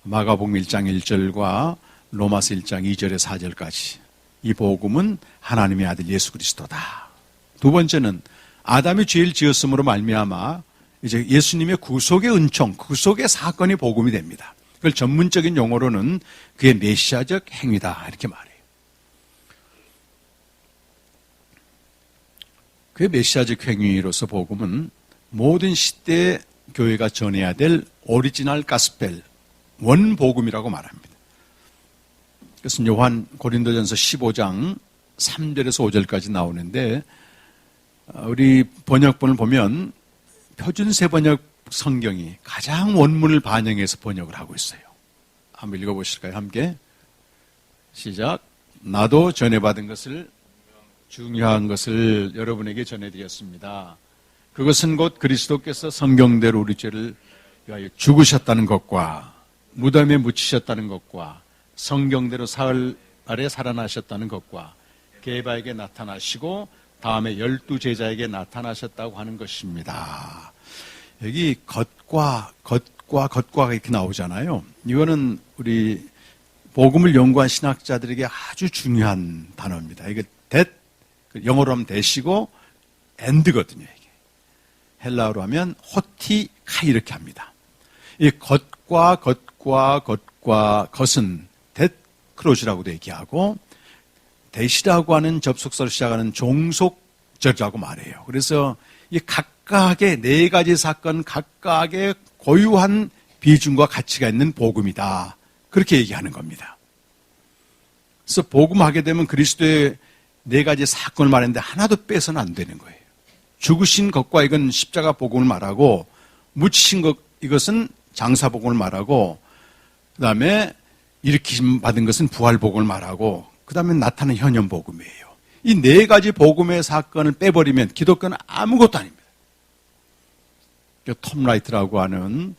마가복음 1장 1절과 로마서 1장 2절에 4절까지 이 복음은 하나님의 아들 예수 그리스도다. 두 번째는 아담이 죄를 지었음으로 말미암아 이제 예수님의 구속의 은총, 구속의 사건이 복음이 됩니다. 그걸 전문적인 용어로는 그의 메시아적 행위다 이렇게 말해요. 그의 메시아적 행위로서 복음은 모든 시대에 교회가 전해야 될 오리지널 가스펠, 원복음이라고 말합니다. 그래서 요한 고린도전서 15장 3절에서 5절까지 나오는데 우리 번역본을 보면 표준세 번역 성경이 가장 원문을 반영해서 번역을 하고 있어요. 한번 읽어보실까요? 함께 시작. 나도 전해받은 것을, 중요한 것을 여러분에게 전해드렸습니다. 그것은 곧 그리스도께서 성경대로 우리 죄를 위하여 죽으셨다는 것과 무덤에 묻히셨다는 것과 성경대로 사흘 아래 살아나셨다는 것과 게바에게 나타나시고 다음에 12제자에게 나타나셨다고 하는 것입니다. 여기 겉과 이렇게 나오잖아요. 이거는 우리 복음을 연구한 신학자들에게 아주 중요한 단어입니다. 이게 영어로 하면 that이고 and거든요. 이게. 헬라어로 하면 호티 카이 이렇게 합니다. 이 겉과 겉은 that크로즈라고도 얘기하고 that이라고 하는 접속사로 시작하는 종속절이라고 말해요. 그래서 이 각각의 네 가지 사건 각각의 고유한 비중과 가치가 있는 복음이다. 그렇게 얘기하는 겁니다. 그래서 복음하게 되면 그리스도의 네 가지 사건을 말했는데 하나도 빼서는 안 되는 거예요. 죽으신 것과 이건 십자가 복음을 말하고 묻히신 것 이것은 장사 복음을 말하고 그 다음에 일으키심 받은 것은 부활 복음을 말하고 그 다음에 나타나는 현현 복음이에요. 이 네 가지 복음의 사건을 빼버리면 기독교는 아무것도 아닙니다. 톰 라이트라고 하는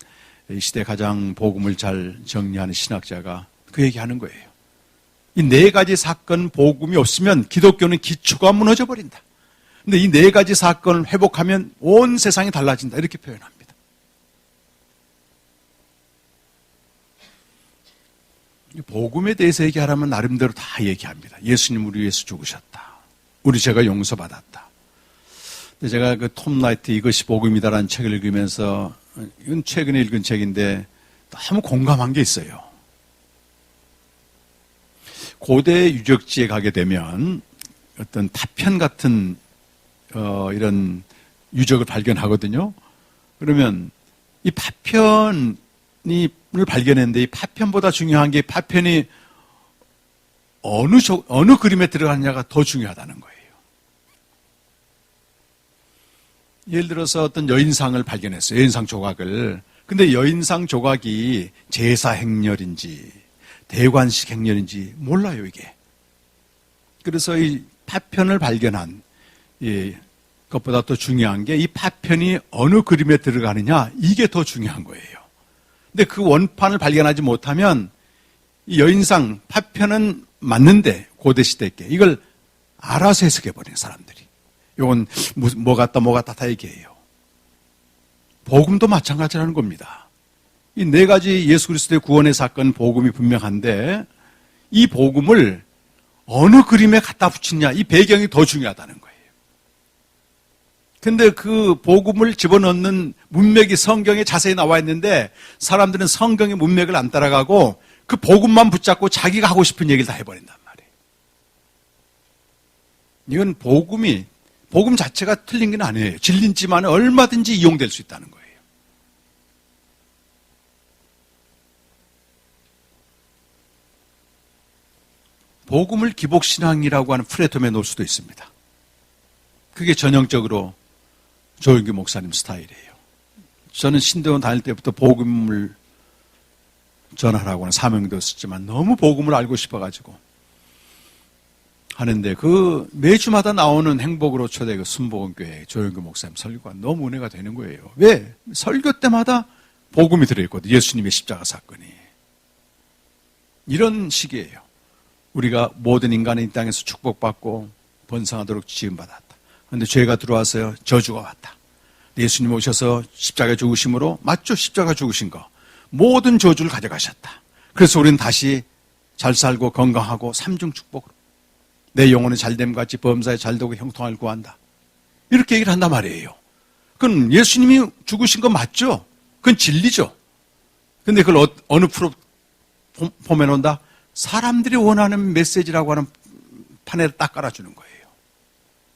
이 시대 가장 복음을 잘 정리하는 신학자가 그 얘기하는 거예요. 이 네 가지 사건 복음이 없으면 기독교는 기초가 무너져 버린다. 근데 이 네 가지 사건을 회복하면 온 세상이 달라진다. 이렇게 표현합니다. 이 복음에 대해서 얘기하라면 나름대로 다 얘기합니다. 예수님 우리 위해서 죽으셨다. 우리 죄가 용서받았다. 근데 제가 그 톰 라이트 이것이 복음이다라는 책을 읽으면서 이건 최근에 읽은 책인데 너무 공감한 게 있어요. 고대 유적지에 가게 되면 어떤 파편 같은 이런 유적을 발견하거든요. 그러면 이 파편을 발견했는데 이 파편보다 중요한 게 파편이 어느 그림에 들어가느냐가 더 중요하다는 거예요. 예를 들어서 어떤 여인상을 발견했어요. 여인상 조각을. 근데 여인상 조각이 제사 행렬인지 대관식 행렬인지 몰라요, 이게. 그래서 이 파편을 발견한 것보다 더 중요한 게 이 파편이 어느 그림에 들어가느냐, 이게 더 중요한 거예요. 근데 그 원판을 발견하지 못하면 이 여인상 파편은 맞는데 고대시대 게 이걸 알아서 해석해버리는 사람들이. 이건 뭐 같다 다 얘기해요. 복음도 마찬가지라는 겁니다. 이 네 가지 예수 그리스도의 구원의 사건 복음이 분명한데 이 복음을 어느 그림에 갖다 붙이냐, 이 배경이 더 중요하다는 거예요. 근데 그 복음을 집어넣는 문맥이 성경에 자세히 나와 있는데 사람들은 성경의 문맥을 안 따라가고 그 복음만 붙잡고 자기가 하고 싶은 얘기를 다 해버린단 말이에요. 이건 복음 자체가 틀린 건 아니에요. 진리지만 얼마든지 이용될 수 있다는 거예요. 복음을 기복신앙이라고 하는 프레텀에 놓을 수도 있습니다. 그게 전형적으로 조영규 목사님 스타일이에요. 저는 신대원 다닐 때부터 복음을 전하라고 하는 사명도 있었지만 너무 복음을 알고 싶어가지고 하는데 그 매주마다 나오는 행복으로 초대 그 순복음교회 조영규 목사님 설교가 너무 은혜가 되는 거예요. 왜? 설교 때마다 복음이 들어있거든요. 예수님의 십자가 사건이. 이런 식이에요. 우리가 모든 인간이 이 땅에서 축복받고 번성하도록 지음받았다. 그런데 죄가 들어와서 저주가 왔다. 예수님 오셔서 십자가 죽으심으로, 맞죠? 십자가 죽으신 거. 모든 저주를 가져가셨다. 그래서 우리는 다시 잘 살고 건강하고 삼중 축복으로 내 영혼의 잘됨 같이 범사에 잘되고 형통을 구한다. 이렇게 얘기를 한단 말이에요. 그건 예수님이 죽으신 거 맞죠? 그건 진리죠. 근데 그걸 어느 플랫폼에 놓는다? 사람들이 원하는 메시지라고 하는 판에 딱 깔아주는 거예요.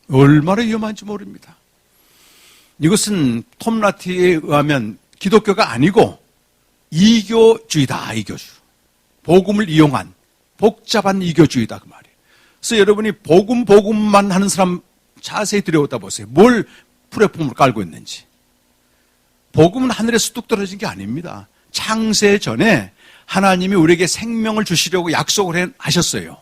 얼마나 위험한지 모릅니다. 이것은 톰 라티에 의하면 기독교가 아니고 이교주의다, 이교주. 복음을 이용한 복잡한 이교주의다, 그 말이에요. 그래서 여러분이 복음만 하는 사람 자세히 들여오다 보세요. 뭘 플랫폼을 깔고 있는지. 복음은 하늘에서 뚝 떨어진 게 아닙니다. 창세 전에 하나님이 우리에게 생명을 주시려고 약속을 하셨어요.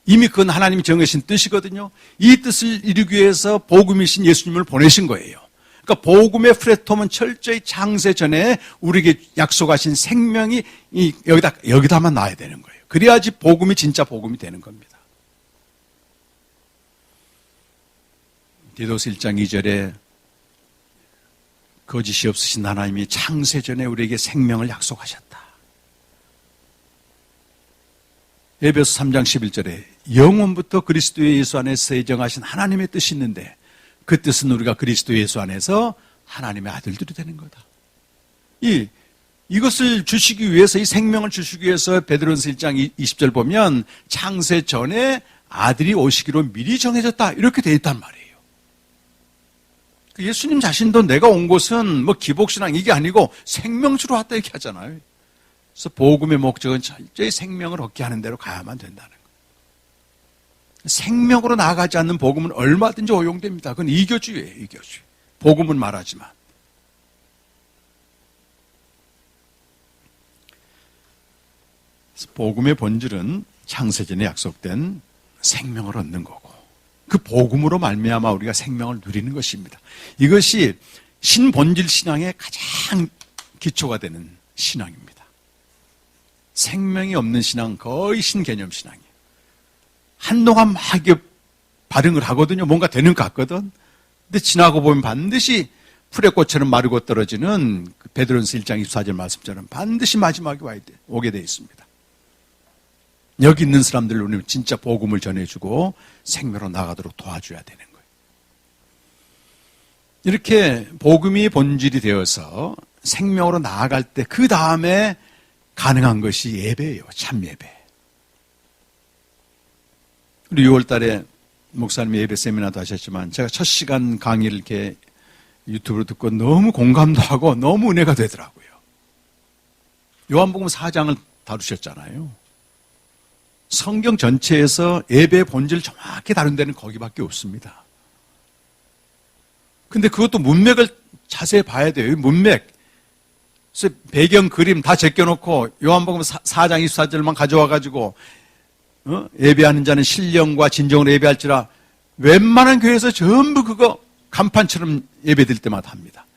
이미 그건 하나님이 정하신 뜻이거든요. 이 뜻을 이루기 위해서 복음이신 예수님을 보내신 거예요. 그러니까 복음의 플랫폼은 철저히 창세 전에 우리에게 약속하신 생명이 여기다만 놔야 되는 거예요. 그래야지 복음이 진짜 복음이 되는 겁니다. 디도스 1장 2절에 거짓이 없으신 하나님이 창세 전에 우리에게 생명을 약속하셨다. 에베소 3장 11절에 영원부터 그리스도 예수 안에서 예정하신 하나님의 뜻이 있는데 그 뜻은 우리가 그리스도 예수 안에서 하나님의 아들들이 되는 거다. 이것을 주시기 위해서, 이 생명을 주시기 위해서 베드로전서 1장 20절 보면 창세 전에 아들이 오시기로 미리 정해졌다 이렇게 되어 있단 말이에요. 예수님 자신도 내가 온 곳은 뭐 기복신앙 이게 아니고 생명주로 왔다 이렇게 하잖아요. 그래서 복음의 목적은 철저히 생명을 얻게 하는 대로 가야만 된다는 거예요. 생명으로 나아가지 않는 복음은 얼마든지 오용됩니다. 그건 이교주의예요, 이교주의. 복음은 말하지만. 복음의 본질은 창세전에 약속된 생명을 얻는 거고 그 복음으로 말미암아 우리가 생명을 누리는 것입니다. 이것이 신본질 신앙의 가장 기초가 되는 신앙입니다. 생명이 없는 신앙 거의 신개념 신앙이에요. 한동안 막 반응을 하거든요. 뭔가 되는 것 같거든. 근데 지나고 보면 반드시 풀의 꽃처럼 마르고 떨어지는 베드로전서 1장 24절 말씀처럼 반드시 마지막에 오게 돼 있습니다. 여기 있는 사람들을 우리는 진짜 복음을 전해주고 생명으로 나가도록 도와줘야 되는 거예요. 이렇게 복음이 본질이 되어서 생명으로 나아갈 때 그 다음에 가능한 것이 예배예요. 참 예배. 우리 6월 달에 목사님이 예배 세미나도 하셨지만 제가 첫 시간 강의를 이렇게 유튜브로 듣고 너무 공감도 하고 너무 은혜가 되더라고요. 요한복음 4장을 다루셨잖아요. 성경 전체에서 예배의 본질을 정확히 다룬 데는 거기밖에 없습니다. 근데 그것도 문맥을 자세히 봐야 돼요. 문맥. 그래서 배경 그림 다 제껴놓고 요한복음 4장 24절만 가져와가지고 예배하는 자는 신령과 진정으로 예배할지라 웬만한 교회에서 전부 그거 간판처럼 예배드릴 때마다 합니다.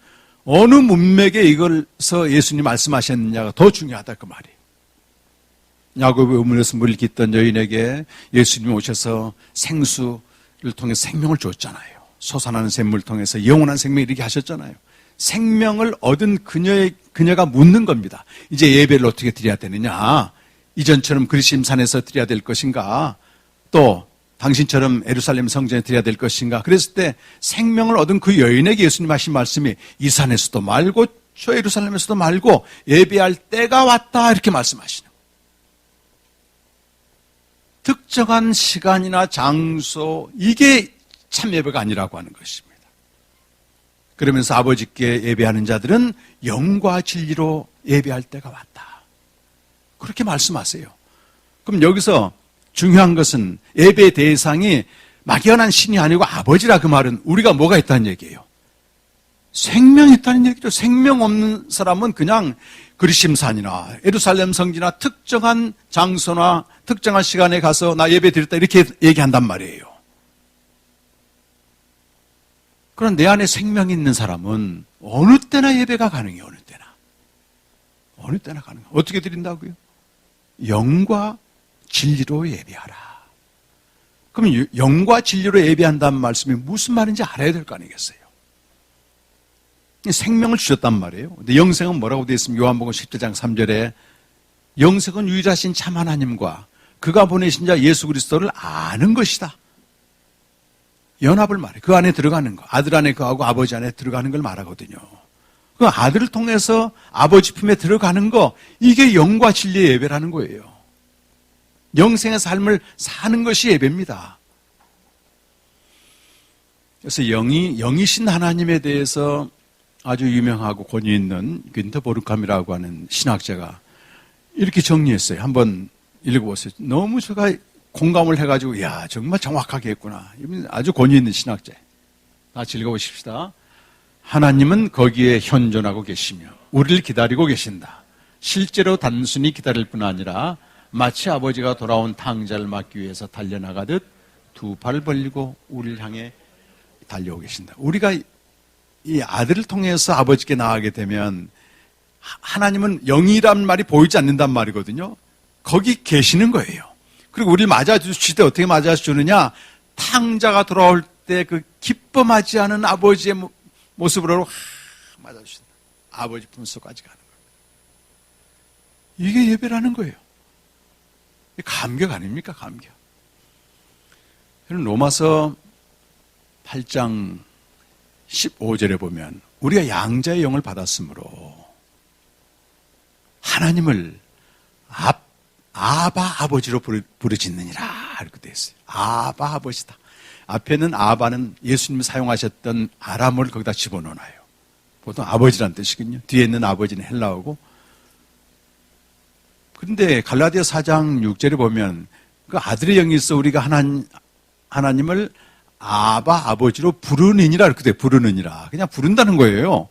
어느 문맥에 이걸서 예수님 말씀하셨느냐가 더 중요하다 그 말이에요. 야곱의 우물에서 물을 깃던 여인에게 예수님이 오셔서 생수를 통해서 생명을 줬잖아요. 솟아나는 샘물을 통해서 영원한 생명 이렇게 하셨잖아요. 생명을 얻은 그녀가 묻는 겁니다. 이제 예배를 어떻게 드려야 되느냐? 이전처럼 그리심산에서 드려야 될 것인가? 또 당신처럼 예루살렘 성전에 드려야 될 것인가? 그랬을 때 생명을 얻은 그 여인에게 예수님 하신 말씀이 이 산에서도 말고 저 예루살렘에서도 말고 예배할 때가 왔다 이렇게 말씀하시는 거예요. 특정한 시간이나 장소 이게 참 예배가 아니라고 하는 것입니다. 그러면서 아버지께 예배하는 자들은 영과 진리로 예배할 때가 왔다. 그렇게 말씀하세요. 그럼 여기서 중요한 것은 예배의 대상이 막연한 신이 아니고 아버지라 그 말은 우리가 뭐가 있다는 얘기예요? 생명이 있다는 얘기죠. 생명 없는 사람은 그냥 그리심산이나 예루살렘 성지나 특정한 장소나 특정한 시간에 가서 나 예배 드렸다 이렇게 얘기한단 말이에요. 그럼 내 안에 생명이 있는 사람은 어느 때나 예배가 가능해요. 어느 때나. 어느 때나 가능해요. 어떻게 드린다고요? 영과 진리로 예배하라. 그럼 영과 진리로 예배한다는 말씀이 무슨 말인지 알아야 될 거 아니겠어요? 생명을 주셨단 말이에요. 근데 영생은 뭐라고 되어 있습니까? 요한복음 10장 3절에 영생은 유일하신 참 하나님과 그가 보내신 자 예수 그리스도를 아는 것이다. 연합을 말해. 그 안에 들어가는 거. 아들 안에 거하고 아버지 안에 들어가는 걸 말하거든요. 그 아들을 통해서 아버지 품에 들어가는 거, 이게 영과 진리의 예배라는 거예요. 영생의 삶을 사는 것이 예배입니다. 그래서 영이신 하나님에 대해서 아주 유명하고 권위 있는 윈터 보르캄이라고 하는 신학자가 이렇게 정리했어요. 한번 읽어보세요. 너무 제가 공감을 해가지고 야 정말 정확하게 했구나. 아주 권위 있는 신학자예요. 같이 읽어보십시다. 하나님은 거기에 현존하고 계시며 우리를 기다리고 계신다. 실제로 단순히 기다릴 뿐 아니라 마치 아버지가 돌아온 탕자를 막기 위해서 달려나가듯 두 팔을 벌리고 우리를 향해 달려오고 계신다. 우리가 이 아들을 통해서 아버지께 나가게 되면 하나님은 영이란 말이 보이지 않는단 말이거든요. 거기 계시는 거예요. 그리고 우리를 맞아주실 때 어떻게 맞아주느냐? 탕자가 돌아올 때 그 기뻐하지 않은 아버지의 모습으로 맞아주신다. 아버지 품속까지 가는 거예요. 이게 예배라는 거예요. 감격 아닙니까? 감격. 로마서 8장 15절에 보면 우리가 양자의 영을 받았으므로 하나님을 아바 아버지로 부르짖느니라 이렇게 되어 있어요. 아바 아버지다. 앞에는 아바는 예수님이 사용하셨던 아람어를 거기다 집어넣어놔요. 보통 아버지란 뜻이거든요. 뒤에 있는 아버지는 헬라어고. 그런데 갈라디아 4장 6절에 보면 그 아들의 영이 있어 우리가 하나님을 아바 아버지로 부르느니라 이렇게 돼요. 부르느니라. 그냥 부른다는 거예요.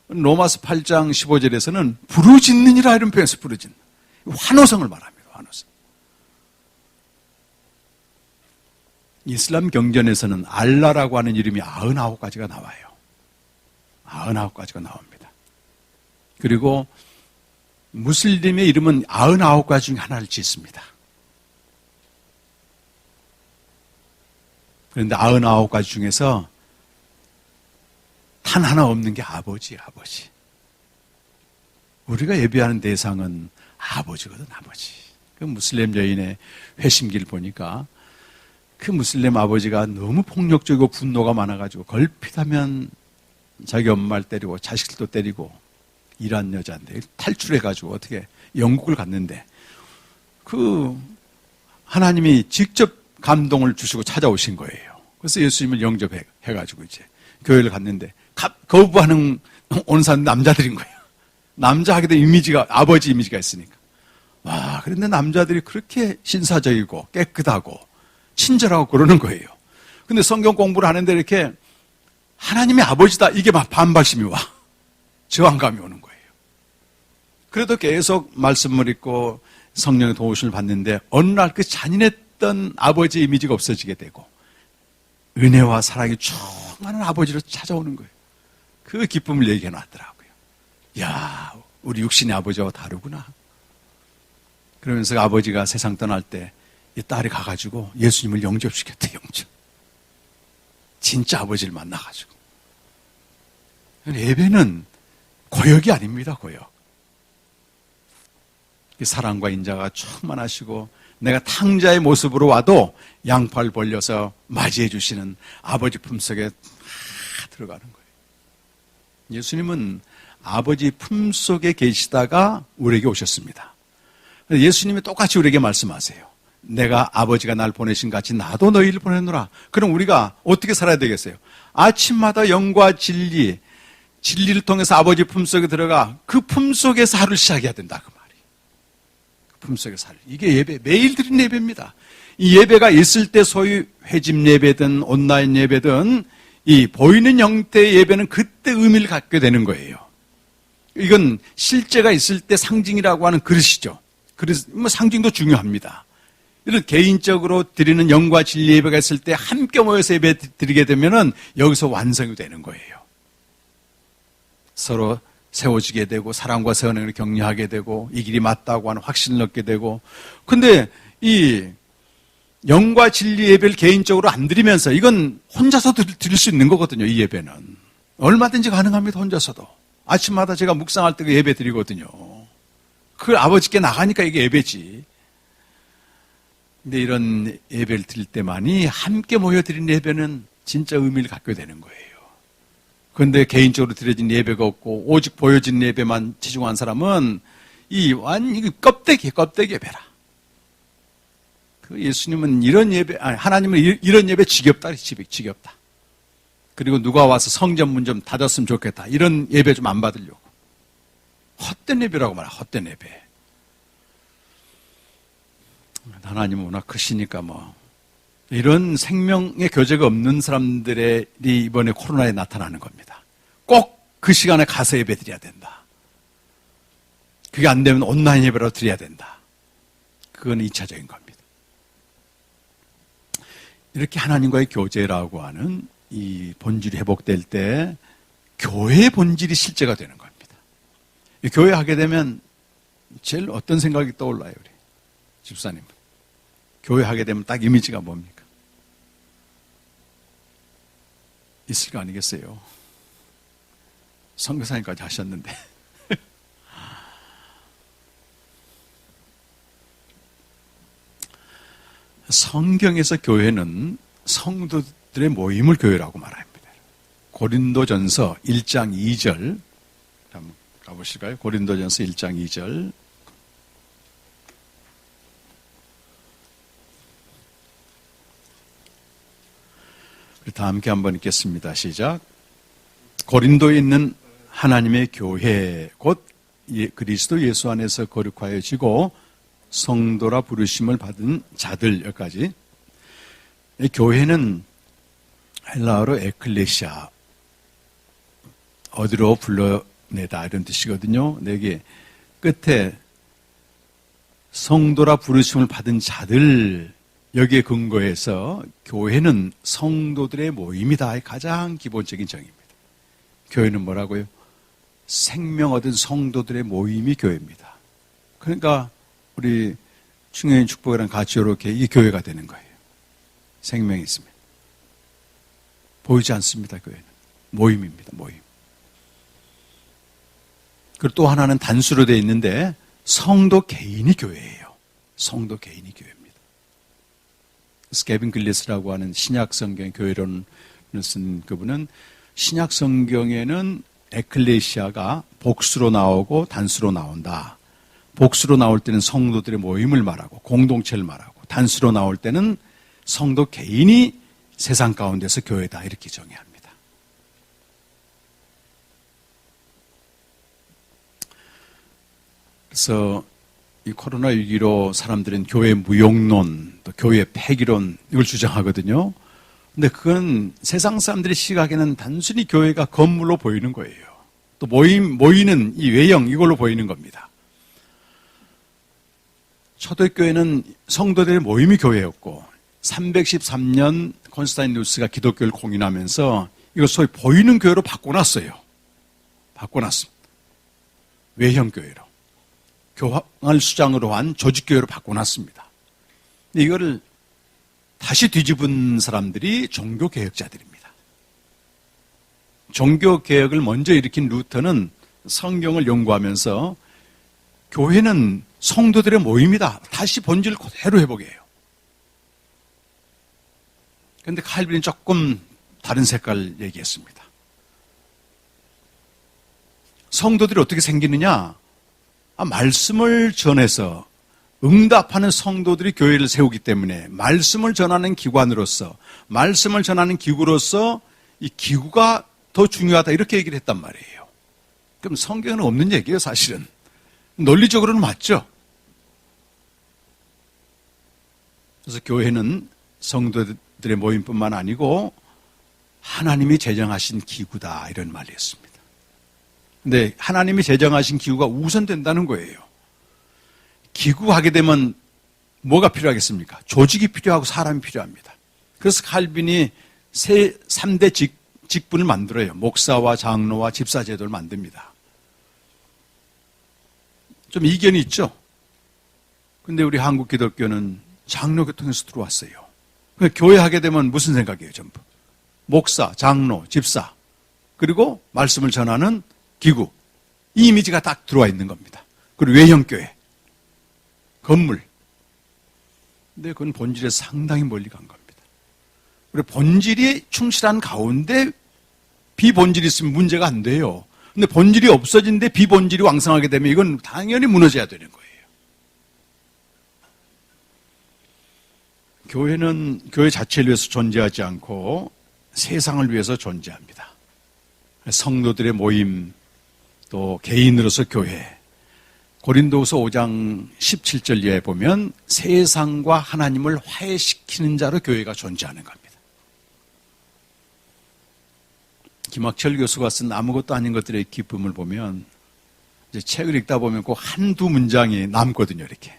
로마서 8장 15절에서는 부르짖느니라 이런 표현에서 부르짖는. 환호성을 말합니다. 환호성. 이슬람 경전에서는 알라라고 하는 이름이 99가지가 나와요. 99가지가 나옵니다. 그리고 무슬림의 이름은 99가지 중에 하나를 짓습니다. 그런데 99가지 중에서 단 하나 없는 게 아버지예요, 아버지. 우리가 예배하는 대상은 아버지거든, 아버지. 그 무슬림 여인의 회심기를 보니까 그 무슬림 아버지가 너무 폭력적이고 분노가 많아가지고 걸핏하면 자기 엄마를 때리고 자식들도 때리고 일한 여자인데 탈출해가지고 어떻게 영국을 갔는데 그 하나님이 직접 감동을 주시고 찾아오신 거예요. 그래서 예수님을 영접해가지고 이제 교회를 갔는데 거부하는 온 사람 남자들인 거예요. 남자 하게 된 이미지가 아버지 이미지가 있으니까. 와, 그런데 남자들이 그렇게 신사적이고 깨끗하고 친절하고 그러는 거예요. 근데 성경 공부를 하는데 이렇게 하나님의 아버지다 이게 막 반발심이 와. 저항감이 오는 거예요. 그래도 계속 말씀을 읽고 성령의 도우심을 받는데 어느 날 그 잔인했던 아버지 이미지가 없어지게 되고 은혜와 사랑이 충만한 아버지로 찾아오는 거예요. 그 기쁨을 얘기해 놨더라고요. 야, 우리 육신의 아버지와 다르구나. 그러면서 아버지가 세상 떠날 때 이 딸이 가가지고 예수님을 영접시켰대, 영접. 진짜 아버지를 만나가지고. 예배는 고역이 아닙니다, 고역. 사랑과 인자가 충만하시고 내가 탕자의 모습으로 와도 양팔 벌려서 맞이해 주시는 아버지 품속에 들어가는 거예요. 예수님은 아버지 품속에 계시다가 우리에게 오셨습니다. 예수님이 똑같이 우리에게 말씀하세요. 내가 아버지가 날 보내신 같이 나도 너희를 보내노라. 그럼 우리가 어떻게 살아야 되겠어요? 아침마다 영과 진리를 통해서 아버지 품속에 들어가 그 품속에서 하루를 시작해야 된다 그 말이에요. 그 품속에서 하루. 이게 예배, 매일 드리는 예배입니다. 이 예배가 있을 때 소위 회집 예배든 온라인 예배든 이 보이는 형태의 예배는 그때 의미를 갖게 되는 거예요. 이건 실제가 있을 때 상징이라고 하는 그릇이죠. 그래서 뭐 상징도 중요합니다. 이런 개인적으로 드리는 영과 진리 예배가 있을 때 함께 모여서 예배 드리게 되면은 여기서 완성이 되는 거예요. 서로 세워지게 되고 사랑과 선행을 격려하게 되고 이 길이 맞다고 하는 확신을 얻게 되고. 근데 이 영과 진리 예배를 개인적으로 안 드리면서 이건 혼자서도 드릴 수 있는 거거든요. 이 예배는 얼마든지 가능합니다. 혼자서도 아침마다 제가 묵상할 때 그 예배 드리거든요. 그 아버지께 나가니까 이게 예배지. 근데 이런 예배를 드릴 때만이 함께 모여 드리는 예배는 진짜 의미를 갖게 되는 거예요. 그런데 개인적으로 드려진 예배가 없고 오직 보여진 예배만 치중한 사람은 이 껍데기 예배라. 그 예수님은 이런 예배, 하나님은 이런 예배 지겹다. 그리고 누가 와서 성전 문 좀 닫았으면 좋겠다. 이런 예배 좀 안 받으려고. 헛된 예배라고 말해, 헛된 예배. 하나님은 워낙 크시니까 뭐 이런 생명의 교제가 없는 사람들이 이번에 코로나에 나타나는 겁니다. 꼭 그 시간에 가서 예배 드려야 된다. 그게 안 되면 온라인 예배로 드려야 된다. 그건 2차적인 겁니다. 이렇게 하나님과의 교제라고 하는 이 본질이 회복될 때 교회의 본질이 실제가 되는 겁니다. 이 교회 하게 되면 제일 어떤 생각이 떠올라요, 우리 집사님은? 교회 하게 되면 딱 이미지가 뭡니까? 있을 거 아니겠어요? 선교사님까지 하셨는데. 성경에서 교회는 성도들의 모임을 교회라고 말합니다. 고린도전서 1장 2절 한번 가보실까요? 고린도전서 1장 2절. 다 함께 한번 읽겠습니다. 시작. 고린도에 있는 하나님의 교회 곧 그리스도 예수 안에서 거룩하여지고 성도라 부르심을 받은 자들. 여기까지. 교회는 헬라어로 에클레시아, 어디로 불러내다 이런 뜻이거든요. 여기 끝에 성도라 부르심을 받은 자들, 여기에 근거해서 교회는 성도들의 모임이다. 가장 기본적인 정의입니다. 교회는 뭐라고요? 생명 얻은 성도들의 모임이 교회입니다. 그러니까 우리 충현이 축복이랑 같이 이렇게 이 교회가 되는 거예요. 생명이 있으면. 보이지 않습니다, 교회는. 모임입니다, 모임. 그리고 또 하나는 단수로 되어 있는데 성도 개인이 교회예요. 성도 개인이 교회입니다. 스케빈 글리스라고 하는 신약 성경 교회론을 쓴 그분은 신약 성경에는 에클레시아가 복수로 나오고 단수로 나온다. 복수로 나올 때는 성도들의 모임을 말하고 공동체를 말하고, 단수로 나올 때는 성도 개인이 세상 가운데서 교회다 이렇게 정의합니다. 그래서 이 코로나 위기로 사람들은 교회 무용론, 또 교회 폐기론 이걸 주장하거든요. 근데 그건 세상 사람들의 시각에는 단순히 교회가 건물로 보이는 거예요. 또 모이는 이 외형 이걸로 보이는 겁니다. 초대교회는 성도들의 모임이 교회였고 313년 콘스탄티누스가 기독교를 공인하면서 이걸 소위 보이는 교회로 바꿔놨어요. 바꿔놨습니다. 외형 교회로. 교황을 수장으로 한 조직교회로 바꿔놨습니다. 근데 이거를 다시 뒤집은 사람들이 종교개혁자들입니다. 종교개혁을 먼저 일으킨 루터는 성경을 연구하면서 교회는 성도들의 모임이다. 다시 본질 그대로 회복해요. 그런데 칼빈은 조금 다른 색깔 얘기했습니다. 성도들이 어떻게 생기느냐? 말씀을 전해서 응답하는 성도들이 교회를 세우기 때문에 말씀을 전하는 기관으로서, 말씀을 전하는 기구로서 이 기구가 더 중요하다 이렇게 얘기를 했단 말이에요. 그럼 성경에는 없는 얘기예요, 사실은. 논리적으로는 맞죠. 그래서 교회는 성도들의 모임뿐만 아니고 하나님이 제정하신 기구다 이런 말이 있습니다. 근데 하나님이 제정하신 기구가 우선된다는 거예요. 기구하게 되면 뭐가 필요하겠습니까? 조직이 필요하고 사람이 필요합니다. 그래서 칼빈이 3대 직분을 만들어요. 목사와 장로와 집사 제도를 만듭니다. 좀 이견이 있죠? 근데 우리 한국 기독교는 장로 계통에서 들어왔어요. 교회 하게 되면 무슨 생각이에요, 전부? 목사, 장로, 집사, 그리고 말씀을 전하는 기구. 이 이미지가 딱 들어와 있는 겁니다. 그리고 외형교회, 건물. 근데 그건 본질에 상당히 멀리 간 겁니다. 그리고 본질이 충실한 가운데 비본질이 있으면 문제가 안 돼요. 근데 본질이 없어진데 비본질이 왕성하게 되면 이건 당연히 무너져야 되는 거예요. 교회는 교회 자체를 위해서 존재하지 않고 세상을 위해서 존재합니다. 성도들의 모임, 또 개인으로서 교회. 고린도후서 5장 17절 이하에 보면 세상과 하나님을 화해시키는 자로 교회가 존재하는 겁니다. 김학철 교수가 쓴 아무것도 아닌 것들의 기쁨을 보면 이제 책을 읽다 보면 꼭 한두 문장이 남거든요, 이렇게.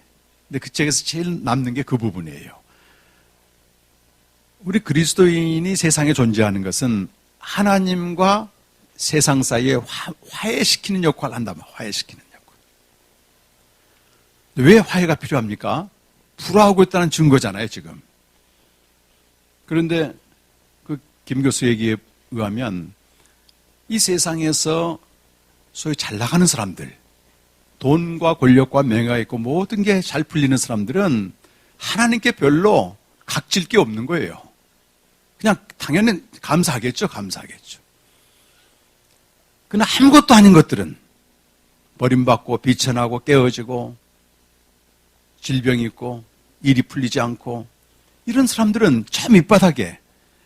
근데 그 책에서 제일 남는 게 그 부분이에요. 우리 그리스도인이 세상에 존재하는 것은 하나님과 세상 사이에 화해시키는 역할을 한다면 화해시키는 역할. 왜 화해가 필요합니까? 불화하고 있다는 증거잖아요, 지금. 그런데 그 김 교수 얘기에 의하면 이 세상에서 소위 잘 나가는 사람들, 돈과 권력과 명예가 있고 모든 게 잘 풀리는 사람들은 하나님께 별로 각질 게 없는 거예요. 그냥 당연히 감사하겠죠. 그러나 아무것도 아닌 것들은 버림받고 비천하고 깨어지고 질병이 있고 일이 풀리지 않고 이런 사람들은 저 밑바닥에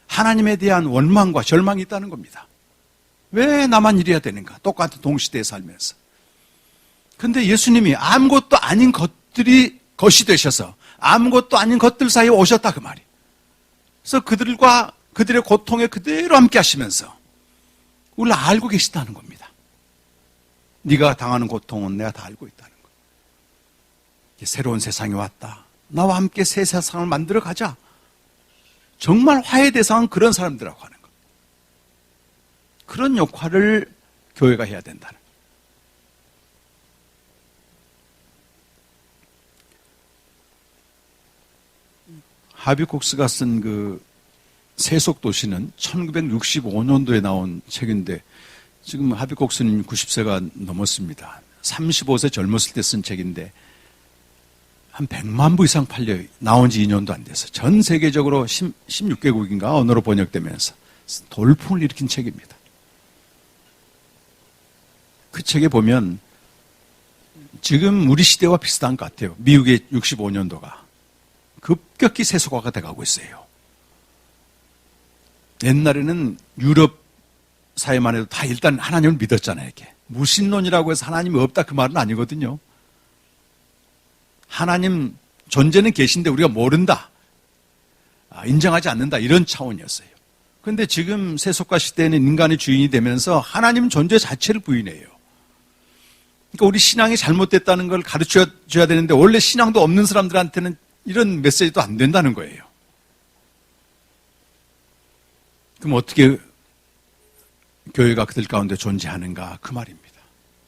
하나님에 대한 원망과 절망이 있다는 겁니다. 왜 나만 이래야 되는가? 똑같은 동시대에 살면서. 그런데 예수님이 아무것도 아닌 것들이 것이 되셔서 아무것도 아닌 것들 사이에 오셨다 그 말이에요. 그래서 그들의 고통에 그대로 함께 하시면서 우리를 알고 계시다는 겁니다. 네가 당하는 고통은 내가 다 알고 있다는 거예요. 새로운 세상이 왔다. 나와 함께 새 세상을 만들어 가자. 정말 화해 대상은 그런 사람들이라고 하는 거예요. 그런 역할을 교회가 해야 된다는 거예요. 하비콕스가 쓴 그 세속도시는 1965년도에 나온 책인데 지금 하비콕스는 90세가 넘었습니다. 35세 젊었을 때 쓴 책인데 한 100만 부 이상 팔려 나온 지 2년도 안 돼서 전 세계적으로 16개국인가 언어로 번역되면서 돌풍을 일으킨 책입니다. 그 책에 보면 지금 우리 시대와 비슷한 것 같아요. 미국의 65년도가 급격히 세속화가 돼가고 있어요. 옛날에는 유럽 사회만 해도 다 일단 하나님을 믿었잖아요. 이렇게 무신론이라고 해서 하나님이 없다 그 말은 아니거든요. 하나님 존재는 계신데 우리가 모른다, 인정하지 않는다 이런 차원이었어요. 그런데 지금 세속화 시대에는 인간의 주인이 되면서 하나님 존재 자체를 부인해요. 그러니까 우리 신앙이 잘못됐다는 걸 가르쳐줘야 되는데 원래 신앙도 없는 사람들한테는 이런 메시지도 안 된다는 거예요. 그럼 어떻게 교회가 그들 가운데 존재하는가 그 말입니다.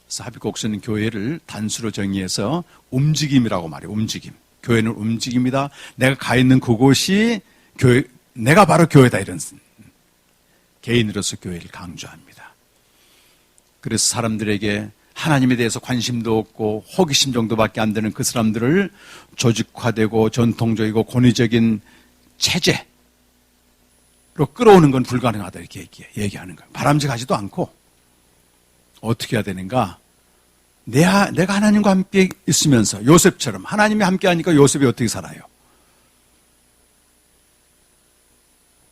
그래서 하비콕스는 교회를 단수로 정의해서 움직임이라고 말해요. 움직임. 교회는 움직임이다. 내가 가 있는 그곳이 교회, 내가 바로 교회다 이런 개인으로서 교회를 강조합니다. 그래서 사람들에게 하나님에 대해서 관심도 없고 호기심 정도밖에 안 되는 그 사람들을 조직화되고 전통적이고 권위적인 체제로 끌어오는 건 불가능하다 이렇게 얘기하는 거예요. 바람직하지도 않고 어떻게 해야 되는가? 내가 하나님과 함께 있으면서 요셉처럼 하나님이 함께 하니까 요셉이 어떻게 살아요?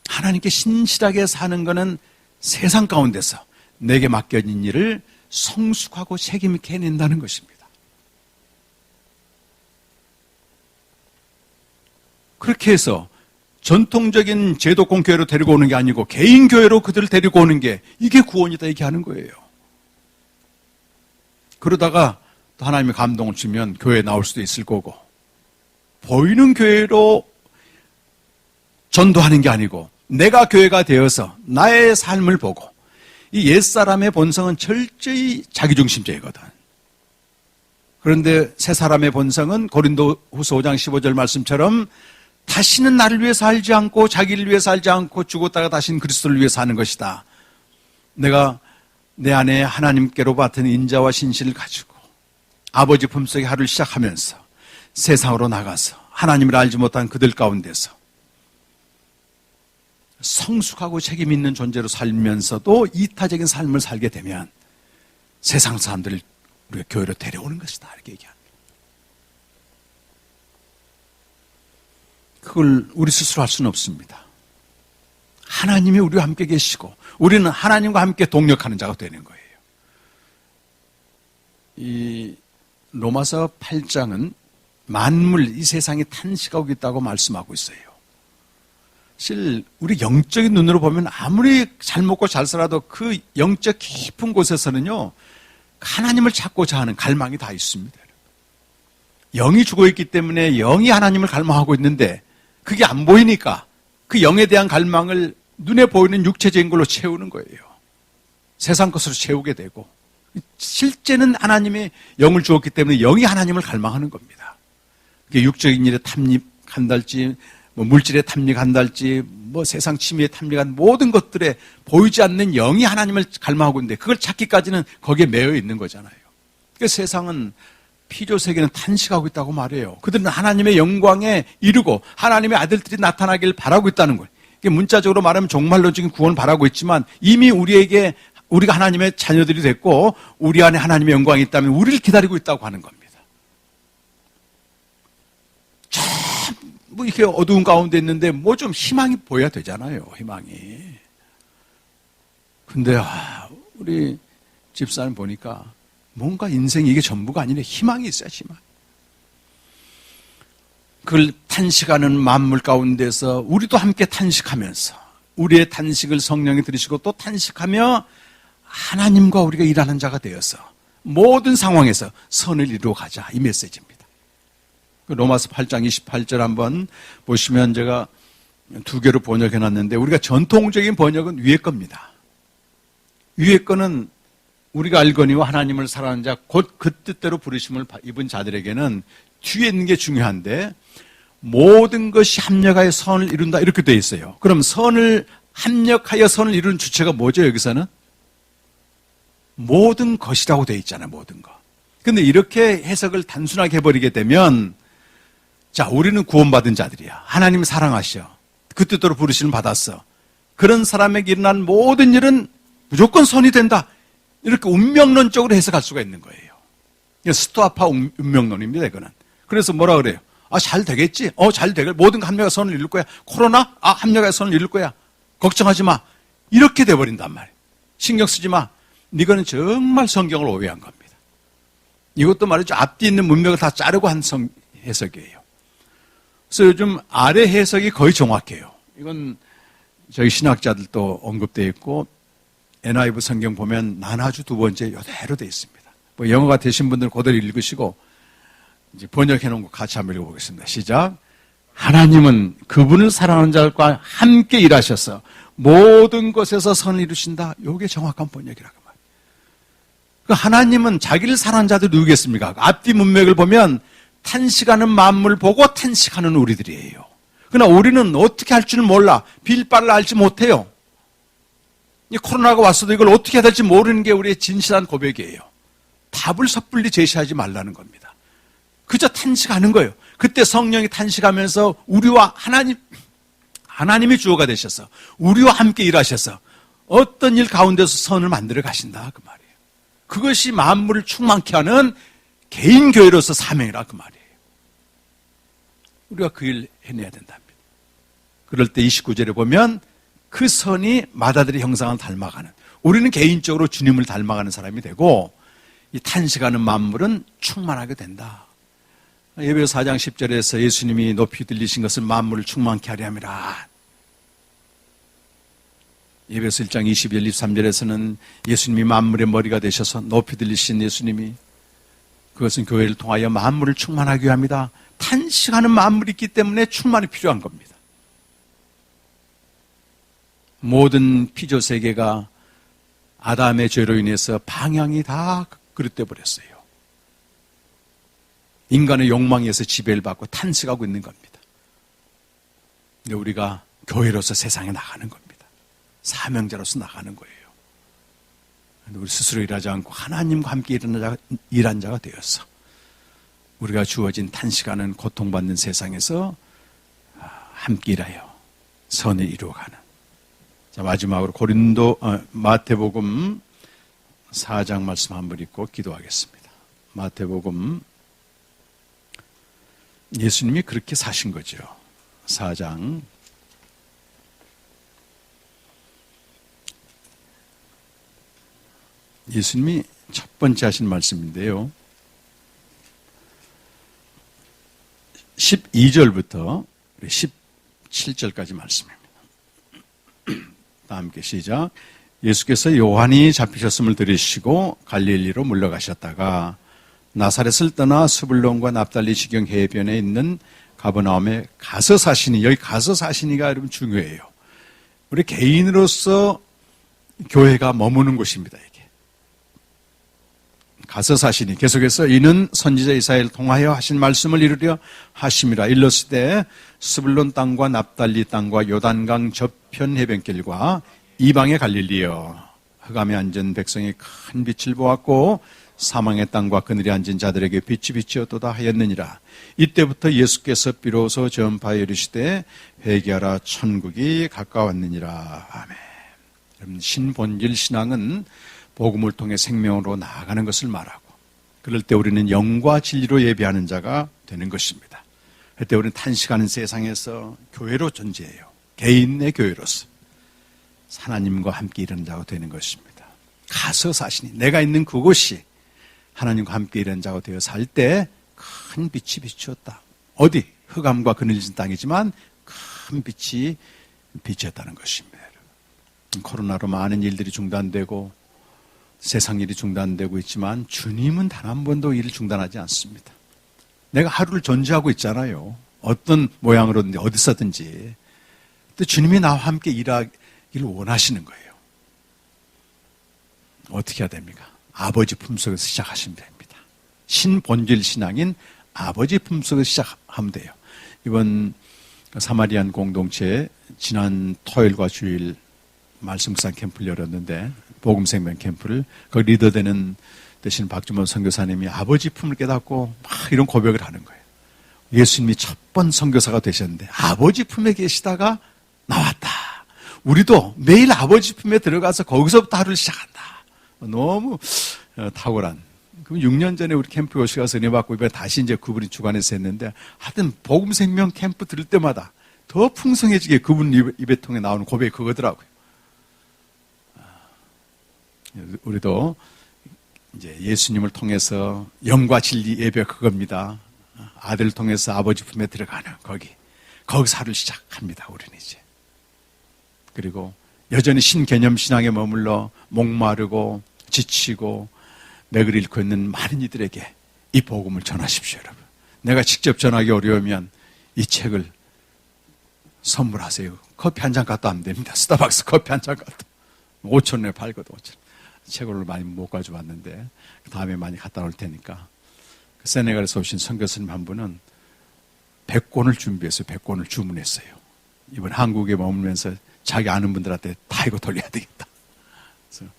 하나님께 신실하게 사는 것은 세상 가운데서 내게 맡겨진 일을 성숙하고 책임 있게 해낸다는 것입니다. 그렇게 해서 전통적인 제도권 교회로 데리고 오는 게 아니고 개인 교회로 그들을 데리고 오는 게 이게 구원이다 이렇게 하는 거예요. 그러다가 또 하나님의 감동을 주면 교회에 나올 수도 있을 거고 보이는 교회로 전도하는 게 아니고 내가 교회가 되어서 나의 삶을 보고 이 옛사람의 본성은 철저히 자기중심적이거든. 그런데 새 사람의 본성은 고린도후서 5장 15절 말씀처럼 다시는 나를 위해 살지 않고 자기를 위해 살지 않고 죽었다가 다시는 그리스도를 위해 사는 것이다. 내가 내 안에 하나님께로 받은 인자와 신실을 가지고 아버지 품속의 하루를 시작하면서 세상으로 나가서 하나님을 알지 못한 그들 가운데서 성숙하고 책임 있는 존재로 살면서도 이타적인 삶을 살게 되면 세상 사람들을 우리가 교회로 데려오는 것이다 이렇게 얘기합니다. 그걸 우리 스스로 할 수는 없습니다. 하나님이 우리와 함께 계시고 우리는 하나님과 함께 동력하는 자가 되는 거예요. 이 로마서 8장은 만물 이 세상에 탄식하고 있다고 말씀하고 있어요. 사실 우리 영적인 눈으로 보면 아무리 잘 먹고 잘 살아도 그 영적 깊은 곳에서는요 하나님을 찾고자 하는 갈망이 다 있습니다. 영이 죽어있기 때문에 영이 하나님을 갈망하고 있는데 그게 안 보이니까 그 영에 대한 갈망을 눈에 보이는 육체적인 걸로 채우는 거예요. 세상 것으로 채우게 되고, 실제는 하나님의 영을 주었기 때문에 영이 하나님을 갈망하는 겁니다. 그게 육적인 일에 탐닉한달지, 물질에 탐닉한달지, 세상 취미에 탐닉한 모든 것들에 보이지 않는 영이 하나님을 갈망하고 있는데 그걸 찾기까지는 거기에 매여 있는 거잖아요. 그러니까 세상은 피조세계는 탄식하고 있다고 말해요. 그들은 하나님의 영광에 이르고 하나님의 아들들이 나타나길 바라고 있다는 거예요. 문자적으로 말하면 종말론적인 구원을 바라고 있지만 이미 우리가 하나님의 자녀들이 됐고 우리 안에 하나님의 영광이 있다면 우리를 기다리고 있다고 하는 겁니다. 이렇게 어두운 가운데 있는데 좀 희망이 보여야 되잖아요. 희망이. 근데 우리 집사님 보니까 뭔가 인생이 이게 전부가 아니네. 희망이 있어요. 희망. 그걸 탄식하는 만물 가운데서 우리도 함께 탄식하면서 우리의 탄식을 성령이 들으시고 또 탄식하며 하나님과 우리가 일하는 자가 되어서 모든 상황에서 선을 이루어 가자, 이 메시지입니다. 로마서 8장 28절 한번 보시면 제가 두 개로 번역해놨는데 우리가 전통적인 번역은 위에 겁니다. 위에 거는 우리가 알거니와 하나님을 사랑하는 자 곧 그 뜻대로 부르심을 입은 자들에게는 뒤에 있는 게 중요한데 모든 것이 합력하여 선을 이룬다 이렇게 되어 있어요. 그럼 선을 합력하여 선을 이루는 주체가 뭐죠? 여기서는 모든 것이라고 되어 있잖아요. 모든 것. 근데 이렇게 해석을 단순하게 해버리게 되면 자, 우리는 구원받은 자들이야. 하나님 사랑하셔. 그 뜻대로 부르심을 받았어. 그런 사람에게 일어난 모든 일은 무조건 선이 된다. 이렇게 운명론적으로 해석할 수가 있는 거예요. 스토아파 운명론입니다, 이거는. 그래서 뭐라 그래요? 잘 되겠지? 잘 되겠지? 모든 합력의 선을 이룰 거야. 코로나? 합력의 선을 이룰 거야. 걱정하지 마. 이렇게 돼버린단 말이에요. 신경 쓰지 마. 이거는 정말 성경을 오해한 겁니다. 이것도 말이죠. 앞뒤 있는 문맥을 다 자르고 한 해석이에요. 그래서 요즘 아래 해석이 거의 정확해요. 이건 저희 신학자들도 언급되어 있고 NIV 성경 보면 나나주 두 번째 이대로 되어 있습니다. 영어가 되신 분들은 그대로 읽으시고 이제 번역해 놓은 거 같이 한번 읽어보겠습니다. 시작. 하나님은 그분을 사랑하는 자들과 함께 일하셔서 모든 것에서 선을 이루신다. 이게 정확한 번역이라고 말이에요. 하나님은 자기를 사랑하는 자들이 누구겠습니까? 앞뒤 문맥을 보면 탄식하는 만물 보고 탄식하는 우리들이에요. 그러나 우리는 어떻게 할 줄 몰라. 빌바를 알지 못해요. 코로나가 왔어도 이걸 어떻게 해야 될지 모르는 게 우리의 진실한 고백이에요. 답을 섣불리 제시하지 말라는 겁니다. 그저 탄식하는 거예요. 그때 성령이 탄식하면서 우리와 하나님이 주어가 되셔서 우리와 함께 일하셔서 어떤 일 가운데서 선을 만들어 가신다 그 말이에요. 그것이 만물을 충만케 하는 개인 교회로서 사명이라 그 말이에요. 우리가 그 일 해내야 된답니다. 그럴 때 29절에 보면 그 선이 맏아들의 형상을 닮아가는, 우리는 개인적으로 주님을 닮아가는 사람이 되고 이 탄식하는 만물은 충만하게 된다. 예배서 4장 10절에서 예수님이 높이 들리신 것은 만물을 충만케 하려 함이라. 예배서 1장 22절 23절에서는 예수님이 만물의 머리가 되셔서 높이 들리신 예수님이 그것은 교회를 통하여 만물을 충만하게 합니다. 탄식하는 만물이 있기 때문에 충만이 필요한 겁니다. 모든 피조 세계가 아담의 죄로 인해서 방향이 다 그릇돼 버렸어요. 인간의 욕망에서 지배를 받고 탄식하고 있는 겁니다. 근데 우리가 교회로서 세상에 나가는 겁니다. 사명자로서 나가는 거예요. 우리 스스로 일하지 않고 하나님과 함께 일한 자가 되어서 우리가 주어진 탄식하는 고통받는 세상에서 함께 일하여 선을 이루어가는. 자, 마지막으로 마태복음 4장 말씀 한번 읽고 기도하겠습니다. 마태복음, 예수님이 그렇게 사신 거죠. 4장 예수님이 첫 번째 하신 말씀인데요. 12절부터 17절까지 말씀입니다. 다 함께 시작. 예수께서 요한이 잡히셨음을 들으시고 갈릴리로 물러가셨다가 나사렛을 떠나 스불론과 납달리 지경 해변에 있는 가버나움에 가서 사시니, 여기 가서 사시니가 여러분 중요해요. 우리 개인으로서 교회가 머무는 곳입니다, 이게. 가서 사시니, 계속해서 이는 선지자 이사야를 통하여 하신 말씀을 이루려 하심이라. 일렀을 스불론 땅과 납달리 땅과 요단강 저편 해변길과 이방의 갈릴리여. 흑암에 앉은 백성이 큰 빛을 보았고 사망의 땅과 그늘에 앉은 자들에게 빛이 비치었도다 하였느니라. 이때부터 예수께서 비로소 전파하여 이르시되 회개하라 천국이 가까웠느니라. 아멘. 여러분, 신본질 신앙은 복음을 통해 생명으로 나아가는 것을 말하고, 그럴 때 우리는 영과 진리로 예배하는 자가 되는 것입니다. 그럴 때 우리는 탄식하는 세상에서 교회로 존재해요. 개인의 교회로서 하나님과 함께 일하는 자가 되는 것입니다. 가서 사시니, 내가 있는 그곳이 하나님과 함께 일하는 자가 되어 살 때 큰 빛이 비추었다. 어디? 흑암과 그늘진 땅이지만 큰 빛이 비쳤다는 것입니다. 코로나로 많은 일들이 중단되고 세상 일이 중단되고 있지만 주님은 단 한 번도 일을 중단하지 않습니다. 내가 하루를 존재하고 있잖아요. 어떤 모양으로든지 어디서든지. 또 주님이 나와 함께 일하기를 원하시는 거예요. 어떻게 해야 됩니까? 아버지 품속에서 시작하시면 됩니다. 신본질 신앙인 아버지 품속에서 시작하면 돼요. 이번 사마리안 공동체 지난 토요일과 주일 말씀 묵상 캠프를 열었는데, 복음생명 캠프를, 거기 리더되는 되신 박주원 선교사님이 아버지 품을 깨닫고 막 이런 고백을 하는 거예요. 예수님이 첫 번 선교사가 되셨는데 아버지 품에 계시다가 나왔다. 우리도 매일 아버지 품에 들어가서 거기서부터 하루를 시작한다. 너무 탁월한. 그럼 6년 전에 우리 캠프 오시 가서 은혜 받고 이번에 다시 이제 그분이 주관해서 했는데, 하여튼 복음생명 캠프 들을 때마다 더 풍성해지게 그분 입에 통해 나오는 고백이 그거더라고요. 우리도 이제 예수님을 통해서 영과 진리 예배가 그겁니다. 아들을 통해서 아버지 품에 들어가는 거기서 하루를 시작합니다. 우리는 이제. 그리고 여전히 신개념 신앙에 머물러 목마르고 지치고 맥을 잃고 있는 많은 이들에게 이 복음을 전하십시오, 여러분. 내가 직접 전하기 어려우면 이 책을 선물하세요. 커피 한 잔 갖다 하면 됩니다. 스타벅스 커피 한 잔 갖다. 5,000원에 팔거든, 5,000원. 책을 많이 못 가져왔는데 다음에 많이 갖다 놓을 테니까. 세네갈에서 오신 선교사님 한 분은 100권을 준비해서 100권을 주문했어요. 이번 한국에 머물면서 자기 아는 분들한테 다 이거 돌려야 되겠다. 그래서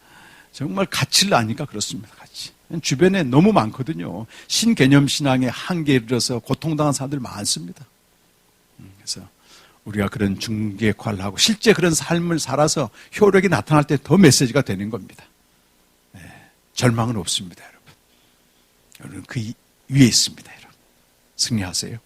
정말 가치를 아니까 그렇습니다. 가치. 주변에 너무 많거든요. 신개념 신앙의 한계에 이르러서 고통당한 사람들 많습니다. 그래서 우리가 그런 중개 역할을 하고 실제 그런 삶을 살아서 효력이 나타날 때 더 메시지가 되는 겁니다. 네, 절망은 없습니다, 여러분. 여러분 그 위에 있습니다, 여러분. 승리하세요.